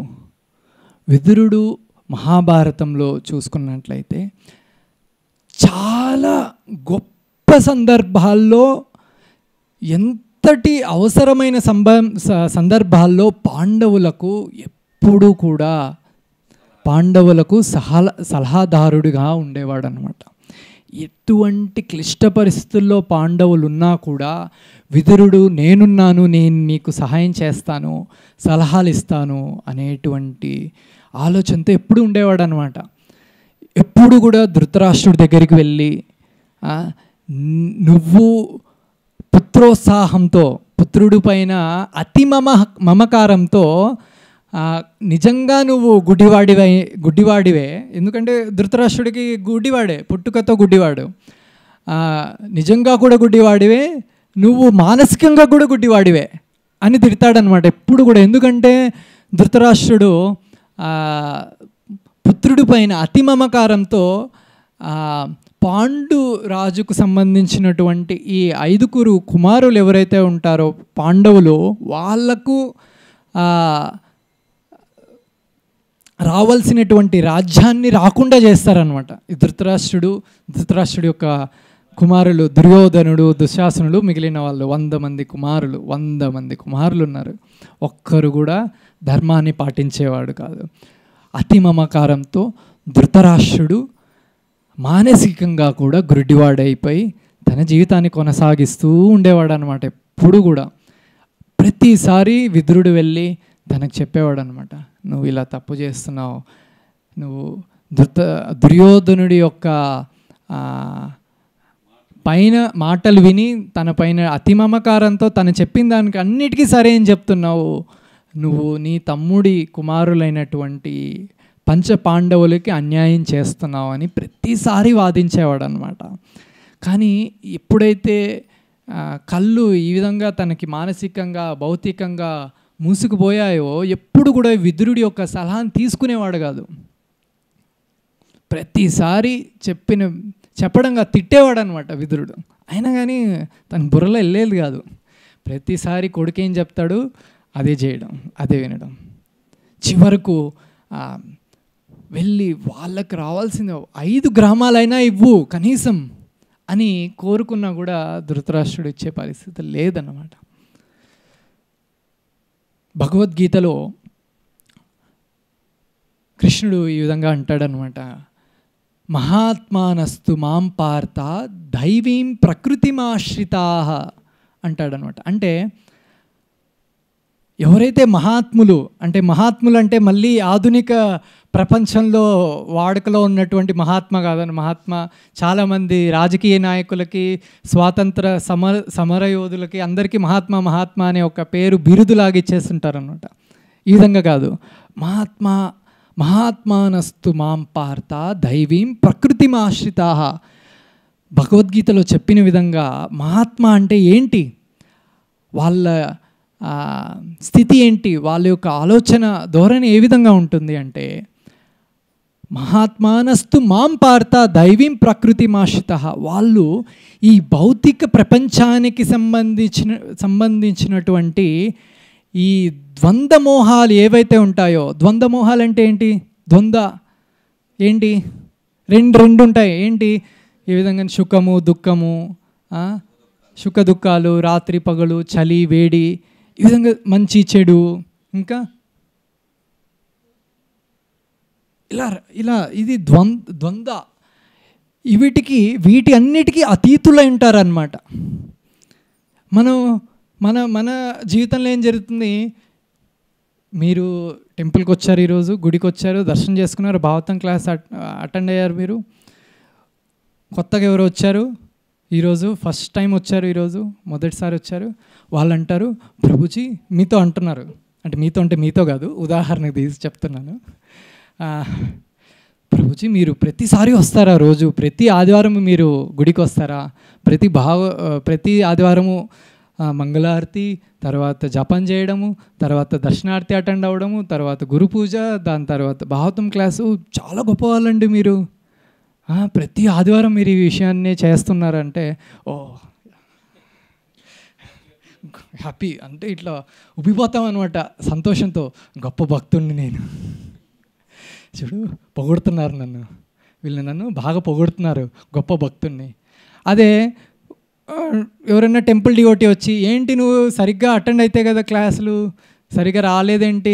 విదురుడు మహాభారతంలో చూసుకున్నట్లయితే చాలా గొప్ప సందర్భాల్లో, ఎంతటి అవసరమైన సందర్భాల్లో పాండవులకు ఎప్పుడూ కూడా సలహాదారుడిగా ఉండేవాడు అనమాట. ఎటువంటి క్లిష్ట పరిస్థితుల్లో పాండవులు ఉన్నా కూడా విదురుడు నేనున్నాను, నేను మీకు సహాయం చేస్తాను, సలహాలు ఇస్తాను అనేటువంటి ఆలోచనతో ఎప్పుడు ఉండేవాడు అనమాట. ఎప్పుడు కూడా ధృతరాష్ట్రుడి దగ్గరికి వెళ్ళి నువ్వు పుత్రోత్సాహంతో, పుత్రుడి పైన అతి మమకారంతో నిజంగా నువ్వు గుడ్డివాడివే, ఎందుకంటే ధృతరాష్ట్రుడికి గుడ్డివాడే, పుట్టుకతో గుడ్డివాడు, నిజంగా కూడా గుడ్డివాడివే, నువ్వు మానసికంగా కూడా గుడ్డివాడివే అని తిడతాడనమాట ఎప్పుడు కూడా. ఎందుకంటే ధృతరాష్ట్రుడు పుత్రుడి పైన అతి మమకారంతో పాండు రాజుకు సంబంధించినటువంటి ఈ 5 కుమారులు ఎవరైతే ఉంటారో పాండవులు, వాళ్లకు రావాల్సినటువంటి రాజ్యాన్ని రాకుండా చేస్తారనమాట. ఈ ధృతరాష్ట్రుడి యొక్క కుమారులు దుర్యోధనుడు, దుశ్శాసనుడు, మిగిలిన వాళ్ళు 100 మంది కుమారులు ఉన్నారు. ఒక్కరు కూడా ధర్మాన్ని పాటించేవాడు కాదు. అతి మమకారంతో ధృతరాష్ట్రుడు మానసికంగా కూడా గుడ్డివాడైపోయి తన జీవితాన్ని కొనసాగిస్తూ ఉండేవాడు అనమాట. ఎప్పుడు కూడా ప్రతిసారి విదురుడు వెళ్ళి తనకు చెప్పేవాడు అనమాట, నువ్వు ఇలా తప్పు చేస్తున్నావు, నువ్వు దుర్యోధనుడి యొక్క పైన మాటలు విని తన పైన అతి మమకారంతో తను చెప్పిన దానికి అన్నిటికీ సరే అని చెప్తున్నావు, నువ్వు నీ తమ్ముడి కుమారులైనటువంటి పంచ పాండవులకి అన్యాయం చేస్తున్నావు అని ప్రతిసారి వాదించేవాడు అనమాట. కానీ ఎప్పుడైతే కళ్ళు ఈ విధంగా తనకి మానసికంగా భౌతికంగా మూసుకుపోయాయో ఎప్పుడు కూడా విదురుడి యొక్క సలహాను తీసుకునేవాడు కాదు. ప్రతిసారి చెప్పడంగా తిట్టేవాడు అనమాట విదురుడు. అయినా కానీ తన బుర్రలో వెళ్ళేది కాదు. ప్రతిసారి కొడుకేం చెప్తాడు అదే చేయడం, అదే వినడం. చివరకు వెళ్ళి వాళ్ళకి రావాల్సిన 5 గ్రామాలైనా ఇవ్వు, కనీసం అని కోరుకున్నా కూడా ధృతరాష్ట్రుడు ఇచ్చే పరిస్థితి లేదన్నమాట. భగవద్గీతలో కృష్ణుడు ఈ విధంగా అంటాడనమాట, మహాత్మానస్తు మాం పార్థ దైవీం ప్రకృతిమాశ్రితా అంటాడనమాట. అంటే ఎవరైతే మహాత్ములు అంటే మళ్ళీ ఆధునిక ప్రపంచంలో వాడుకలో ఉన్నటువంటి మహాత్మా కాదని, మహాత్మా చాలామంది రాజకీయ నాయకులకి, స్వాతంత్ర సమరయోధులకి అందరికీ మహాత్మా అనే ఒక పేరు బిరుదులాగా ఇచ్చేస్తుంటారనమాట. ఈ విధంగా కాదు, మహాత్మానస్తు మాం పార్థ దైవీం ప్రకృతిమాశ్రితా. భగవద్గీతలో చెప్పిన విధంగా మహాత్మా అంటే ఏంటి, వాళ్ళ స్థితి ఏంటి, వాళ్ళ యొక్క ఆలోచన ధోరణి ఏ విధంగా ఉంటుంది అంటే, మహాత్మానస్తు మాం పార్థ దైవీం ప్రకృతిమాశ్రిత. వాళ్ళు ఈ భౌతిక ప్రపంచానికి సంబంధించినటువంటి ఈ ద్వంద్వమోహాలు ఏవైతే ఉంటాయో, ద్వంద్వమోహాలు అంటే ఏంటి, ఏంటి రెండు ఉంటాయి ఏంటి, ఈ విధంగా సుఖము దుఃఖము, సుఖ దుఃఖాలు, రాత్రి పగలు, చలి వేడి, ఈ విధంగా మంచి చెడు, ఇంకా ఇలా ఇది ద్వంద్వ. వీటి అన్నిటికీ అతీతులై ఉంటారన్నమాట. మన జీవితంలో ఏం జరుగుతుంది, మీరు టెంపుల్కి వచ్చారు, ఈరోజు గుడికి వచ్చారు, దర్శనం చేసుకున్నారు, భాగవతం క్లాస్ అటెండ్ అయ్యారు, మీరు కొత్తగా ఎవరు వచ్చారు, ఈరోజు ఫస్ట్ టైం వచ్చారు, ఈరోజు మొదటిసారి వచ్చారు, వాళ్ళు అంటారు, ప్రభుజీ మీతో అంటున్నారు, అంటే మీతో కాదు, ఉదాహరణకు తీసి చెప్తున్నాను, ప్రభుజీ మీరు ప్రతిసారి వస్తారా, రోజు ప్రతి ఆదివారం మీరు గుడికి వస్తారా, ప్రతి ఆదివారము మంగళారతి, తర్వాత జపం చేయడము, తర్వాత దర్శనార్తి అటెండ్ అవ్వడము, తర్వాత గురు పూజ, దాని తర్వాత భాగవతం క్లాసు, చాలా గొప్పవాళ్ళండి మీరు, ప్రతి ఆదివారం మీరు ఈ విషయాన్ని చేస్తున్నారంటే, ఓ హ్యాపీ, అంటే ఇట్లా ఉబ్బిపోతాం అనమాట సంతోషంతో, గొప్ప భక్తుడిని నేను, చూడు పొగుడుతున్నారు వీళ్ళు నన్ను బాగా పొగుడుతున్నారు, గొప్ప భక్తుడిని. అదే ఎవరైనా టెంపుల్ డివోటీ వచ్చి, ఏంటి నువ్వు సరిగ్గా అటెండ్ అయితే కదా క్లాసులు, సరిగ్గా రాలేదేంటి,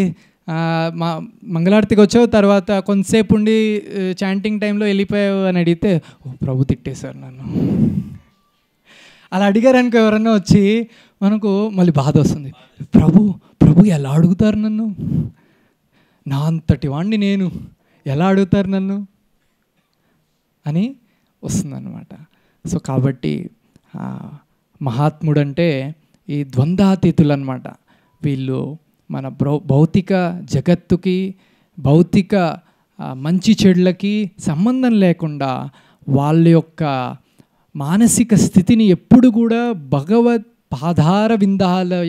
మంగళారతికి వచ్చావు, తర్వాత కొంతసేపు ఉండి చాంటింగ్ టైంలో వెళ్ళిపోయావు అని అడిగితే, ఓ ప్రభు తిట్టేశారు నన్ను, అలా అడిగారనుకో ఎవరన్నా వచ్చి, మనకు మళ్ళీ బాధ వస్తుంది, ప్రభు ఎలా అడుగుతారు నన్ను, నా అంతటి వాణ్ణి నేను, ఎలా అడుగుతారు నన్ను అని వస్తుందన్నమాట. సో కాబట్టి మహాత్ముడంటే ఈ ద్వంద్వాతీతులు అన్నమాట. వీళ్ళు మన భౌతిక జగత్తుకి, భౌతిక మంచి చెడులకి సంబంధం లేకుండా వాళ్ళ యొక్క మానసిక స్థితిని ఎప్పుడు కూడా భగవత్ పాదార విందాల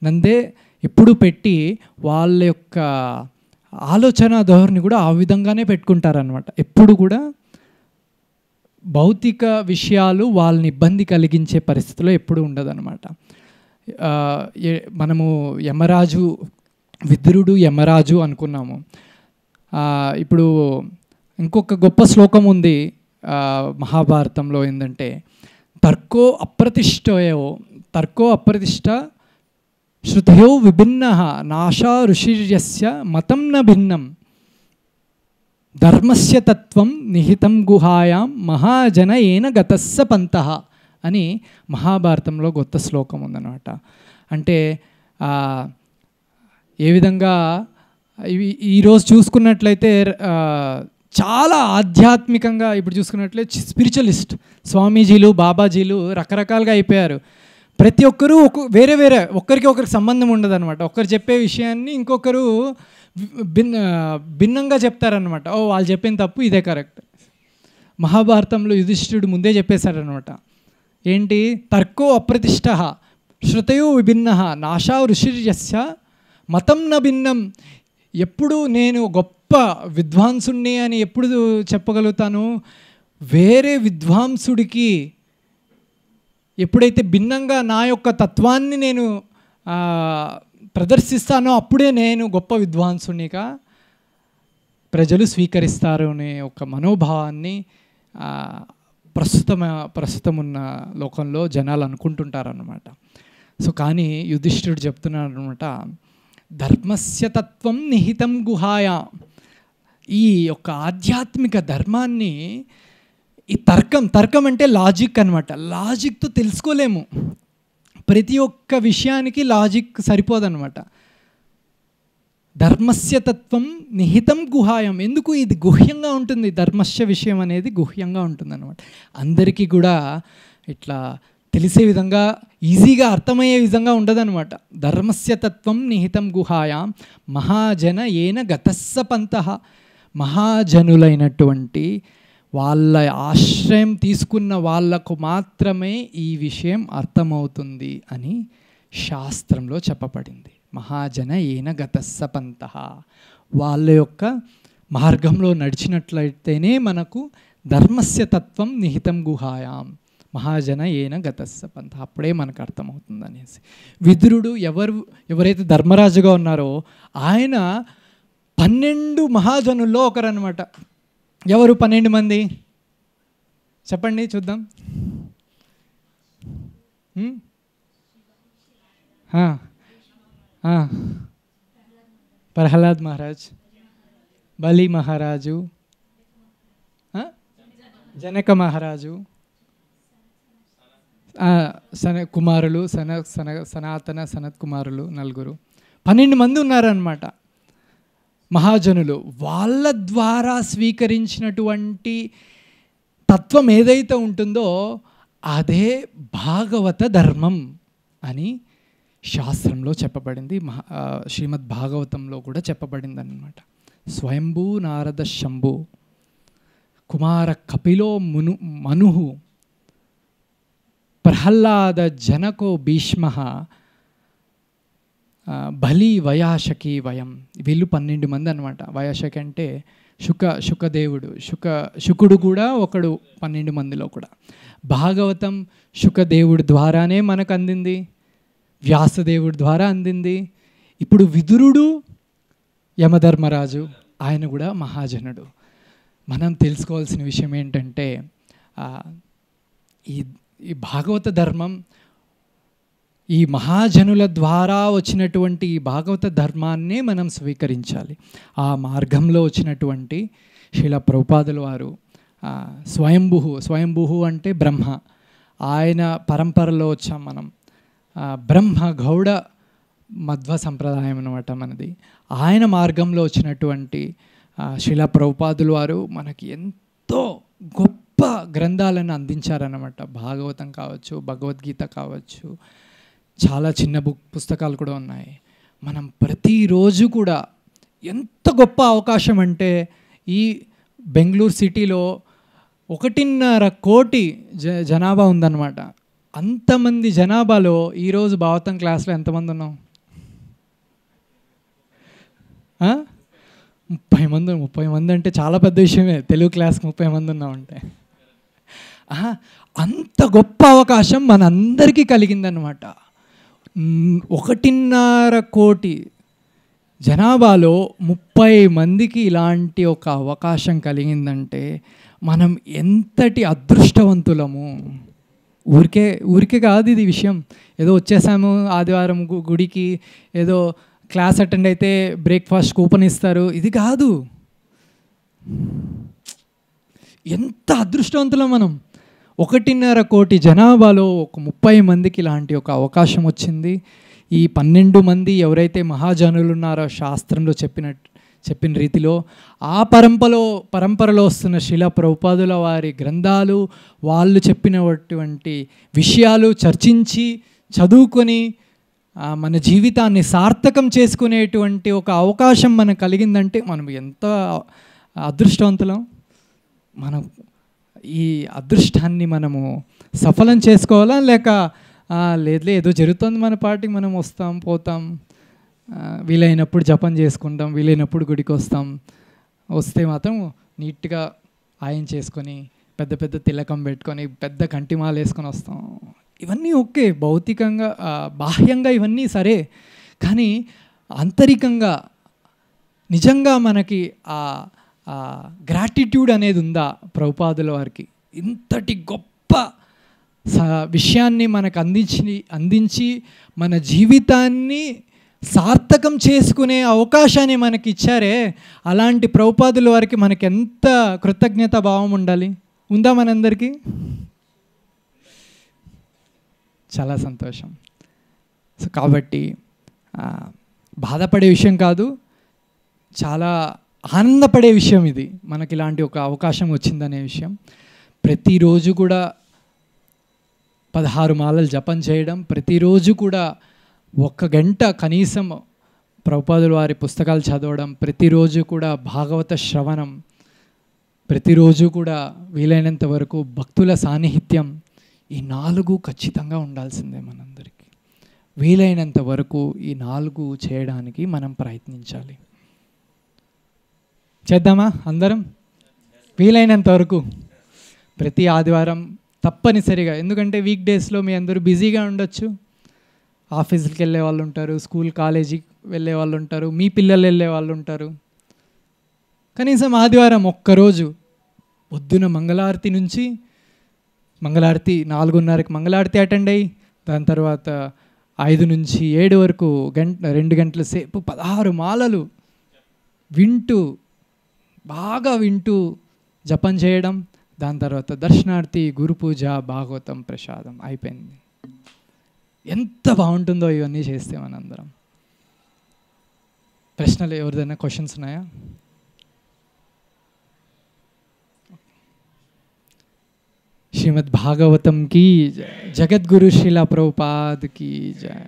నందే ఎప్పుడు పెట్టి వాళ్ళ యొక్క ఆలోచన ధోరణి కూడా ఆ విధంగానే పెట్టుకుంటారనమాట. ఎప్పుడు కూడా భౌతిక విషయాలు వాళ్ళని ఇబ్బంది కలిగించే పరిస్థితిలో ఎప్పుడు ఉండదన్నమాట. మనము విదురుడు యమరాజు అనుకున్నాము. ఇప్పుడు ఇంకొక గొప్ప శ్లోకం ఉంది మహాభారతంలో, ఏంటంటే తర్కో అప్రతిష్ట శృతయో విభిన్న నాశా ఋషిర్యస్య మతం న భిన్నం ధర్మస్య తత్వం నిహితం గుహాయాం మహాజన ఏన గతస్స పంతః అని మహాభారతంలో గొప్ప శ్లోకం ఉందన్నమాట. అంటే ఏ విధంగా ఈరోజు చూసుకున్నట్లయితే చాలా ఆధ్యాత్మికంగా ఇప్పుడు చూసుకున్నట్లయితే స్పిరిచువలిస్ట్ స్వామీజీలు, బాబాజీలు రకరకాలుగా అయిపోయారు. ప్రతి ఒక్కరూ వేరే ఒక్కరికి సంబంధం ఉండదన్నమాట. ఒకరు చెప్పే విషయాన్ని ఇంకొకరు భిన్నంగా చెప్తారనమాట. ఓ వాళ్ళు చెప్పిన తప్పు, ఇదే కరెక్ట్. మహాభారతంలో యుధిష్ఠిరుడు ముందే చెప్పేశారనమాట. ఏంటి, తర్కో అప్రతిష్ట శృతయో విభిన్న నాశా ఋషిర్యస్య మతం న భిన్నం. ఎప్పుడు నేను గొప్ప విద్వాంసుణ్ణి అని ఎప్పుడు చెప్పగలుగుతాను, వేరే విద్వాంసుడికి ఎప్పుడైతే భిన్నంగా నా యొక్క తత్వాన్ని నేను ప్రదర్శిస్తానో అప్పుడే నేను గొప్ప విద్వాంసునిగా ప్రజలు స్వీకరిస్తారు అనే ఒక మనోభావాన్ని ప్రస్తుతం ఉన్న లోకంలో జనాలు అనుకుంటుంటారన్నమాట. సో కానీ యుధిష్ఠిరుడు చెప్తున్నాడు అనమాట, ధర్మస్య తత్వం నిహితం గుహాయ. ఈ యొక్క ఆధ్యాత్మిక ధర్మాన్ని ఈ తర్కం అంటే లాజిక్ అనమాట. లాజిక్తో తెలుసుకోలేము. ప్రతి ఒక్క విషయానికి లాజిక్ సరిపోదన్నమాట. ధర్మస్య తత్వం నిహితం గుహాయం. ఎందుకు ఇది గుహ్యంగా ఉంటుంది? ధర్మస్య విషయం అనేది గుహ్యంగా ఉంటుంది అనమాట. అందరికీ కూడా ఇట్లా తెలిసే విధంగా, ఈజీగా అర్థమయ్యే విధంగా ఉండదన్నమాట. ధర్మస్య తత్వం నిహితం గుహాయాం మహాజన ఏన గతస్స పంతః. మహాజనులైనటువంటి వాళ్ళ ఆశ్రయం తీసుకున్న వాళ్లకు మాత్రమే ఈ విషయం అర్థమవుతుంది అని శాస్త్రంలో చెప్పబడింది. మహాజన ఏన గతస్స పంతః. వాళ్ళ యొక్క మార్గంలో నడిచినట్లయితేనే మనకు ధర్మస్య తత్వం నిహితం గుహాయాం మహాజన ఏన గతస్స పంతః, అప్పుడే మనకు అర్థమవుతుంది అనేసి. విదురుడు ఎవరైతే ధర్మరాజుగా ఉన్నారో ఆయన 12 మహాజనుల్లో ఒకరనమాట. ఎవరు 12 మంది చెప్పండి చూద్దాం. ప్రహ్లాద్ మహారాజ్, బలి మహారాజు, జనక మహారాజు, కుమారులు సనాతన సనత్ కుమారులు 4. 12 మంది ఉన్నారన్నమాట మహాజనులు. వాళ్ళ ద్వారా స్వీకరించినటువంటి తత్వం ఏదైతే ఉంటుందో అదే భాగవత ధర్మం అని శాస్త్రంలో చెప్పబడింది. శ్రీమద్ భాగవతంలో కూడా చెప్పబడింది అన్నమాట. స్వయంభూ నారద శంభు, కుమార కపిలో మనుహు, ప్రహ్లాద జనకో భీష్మ, బలి వయాశకి వయం. వీళ్ళు 12 మంది అనమాట. వయాశకి అంటే శుకదేవుడు, శుకుడు కూడా ఒకడు 12 మందిలో కూడా. భాగవతం శుకదేవుడి ద్వారానే మనకు అందింది, వ్యాసదేవుడి ద్వారా అందింది. ఇప్పుడు విదురుడు యమధర్మరాజు, ఆయన కూడా మహాజనుడు. మనం తెలుసుకోవాల్సిన విషయం ఏంటంటే ఈ భాగవత ధర్మం, ఈ మహాజనుల ద్వారా వచ్చినటువంటి ఈ భాగవత ధర్మాన్నే మనం స్వీకరించాలి. ఆ మార్గంలో వచ్చినటువంటి శ్రీల ప్రభుపాదుల వారు స్వయంభూ అంటే బ్రహ్మ, ఆయన పరంపరలో వచ్చాం మనం. బ్రహ్మ గౌడ మధ్వ సంప్రదాయం అన్నమాట మనది. ఆయన మార్గంలో వచ్చినటువంటి శ్రీల ప్రభుపాదుల వారు మనకి ఎంతో గొప్ప గ్రంథాలను అందించారన్నమాట. భాగవతం కావచ్చు, భగవద్గీత కావచ్చు, చాలా చిన్న పుస్తకాలు కూడా ఉన్నాయి. మనం ప్రతిరోజు కూడా ఎంత గొప్ప అవకాశం అంటే, ఈ బెంగళూరు సిటీలో 1.5 కోటి జనాభా ఉందన్నమాట. అంతమంది జనాభాలో ఈరోజు భాగవతం క్లాస్లో ఎంతమంది ఉన్నాం? 30 మంది అంటే చాలా పెద్ద విషయమే. తెలుగు క్లాస్కి 30 మంది ఉన్నామంటే అంత గొప్ప అవకాశం మనందరికీ కలిగిందనమాట. 1.5 కోటి జనాభాలో 30 మందికి ఇలాంటి ఒక అవకాశం కలిగిందంటే మనం ఎంతటి అదృష్టవంతులము. ఊరికే కాదు ఇది విషయం. ఏదో వచ్చేసాము ఆదివారం గుడికి, ఏదో క్లాస్ అటెండ్ అయితే బ్రేక్ఫాస్ట్ కూపన్ ఇస్తారు, ఇది కాదు. ఎంత అదృష్టవంతులం మనం. 1.5 కోటి జనాభాలో ఒక 30 మందికి ఇలాంటి ఒక అవకాశం వచ్చింది. ఈ 12 మంది ఎవరైతే మహాజనులు ఉన్నారో శాస్త్రంలో చెప్పిన రీతిలో ఆ పరంపరలో వస్తున్న శ్రీల ప్రభుపాదుల వారి గ్రంథాలు, వాళ్ళు చెప్పినటువంటి విషయాలు చర్చించి చదువుకొని మన జీవితాన్ని సార్థకం చేసుకునేటువంటి ఒక అవకాశం మనకు కలిగిందంటే మనం ఎంత అదృష్టవంతులం. మనం ఈ అదృష్టాన్ని మనము సఫలం చేసుకోవాలా, లేక లేదులే ఏదో జరుగుతుంది మన పార్టీకి, మనం వస్తాం పోతాం, వీలైనప్పుడు జపం చేసుకుంటాం, వీలైనప్పుడు గుడికి వస్తే మాత్రం నీట్గా ఆయన చేసుకొని పెద్ద తిలకం పెట్టుకొని పెద్ద కంటిమాల వేసుకొని వస్తాం. ఇవన్నీ ఓకే, భౌతికంగా బాహ్యంగా ఇవన్నీ సరే, కానీ ఆంతరికంగా నిజంగా మనకి గ్రాటిట్యూడ్ అనేది ఉందా ప్రభుపాదుల వారికి? ఇంతటి గొప్ప విషయాన్ని మనకు అందించి మన జీవితాన్ని సార్థకం చేసుకునే అవకాశాన్ని మనకి ఇచ్చారే, అలాంటి ప్రభుపాదుల వారికి మనకి ఎంత కృతజ్ఞత భావం ఉండాలి. ఉందా మనందరికీ? చాలా సంతోషం. సో కాబట్టి బాధపడే విషయం కాదు, చాలా ఆనందపడే విషయం ఇది, మనకి ఇలాంటి ఒక అవకాశం వచ్చిందనే విషయం. ప్రతిరోజు కూడా 16 మాలలు జపం చేయడం, ప్రతిరోజు కూడా 1 గంట కనీసం ప్రభుపాదుల వారి పుస్తకాలు చదవడం, ప్రతిరోజు కూడా భాగవత శ్రవణం, ప్రతిరోజు కూడా వీలైనంత వరకు భక్తుల సాన్నిహిత్యం, ఈ 4 ఖచ్చితంగా ఉండాల్సిందే మనందరికీ. వీలైనంత వరకు ఈ 4 చేయడానికి మనం ప్రయత్నించాలి. చేద్దామా అందరం? వీలైనంత వరకు ప్రతి ఆదివారం తప్పనిసరిగా, ఎందుకంటే వీక్ డేస్లో మీ అందరూ బిజీగా ఉండొచ్చు, ఆఫీసులకు వెళ్ళే వాళ్ళు ఉంటారు, స్కూల్ కాలేజీకి వెళ్ళే వాళ్ళు ఉంటారు, మీ పిల్లలు వెళ్ళే వాళ్ళు ఉంటారు. కనీసం ఆదివారం ఒక్కరోజు పొద్దున మంగళారతి నుంచి, మంగళారతి 4:30కి మంగళారతి అటెండ్ అయ్యి, దాని తర్వాత 5 నుంచి 7 వరకు 2 గంటల సేపు 16 మాలలు వింటూ, బాగా వింటూ జపం చేయడం, దాని తర్వాత దర్శనార్థి, గురు పూజ, భాగవతం, ప్రసాదం అయిపోయింది. ఎంత బాగుంటుందో ఇవన్నీ చేస్తే మనందరం. ప్రశ్నలు ఎవరిదైనా క్వశ్చన్స్ ఉన్నాయా? श्रीमद् भागवतम की जय, जगत गुरु श्रीला प्रभुपाद की जय.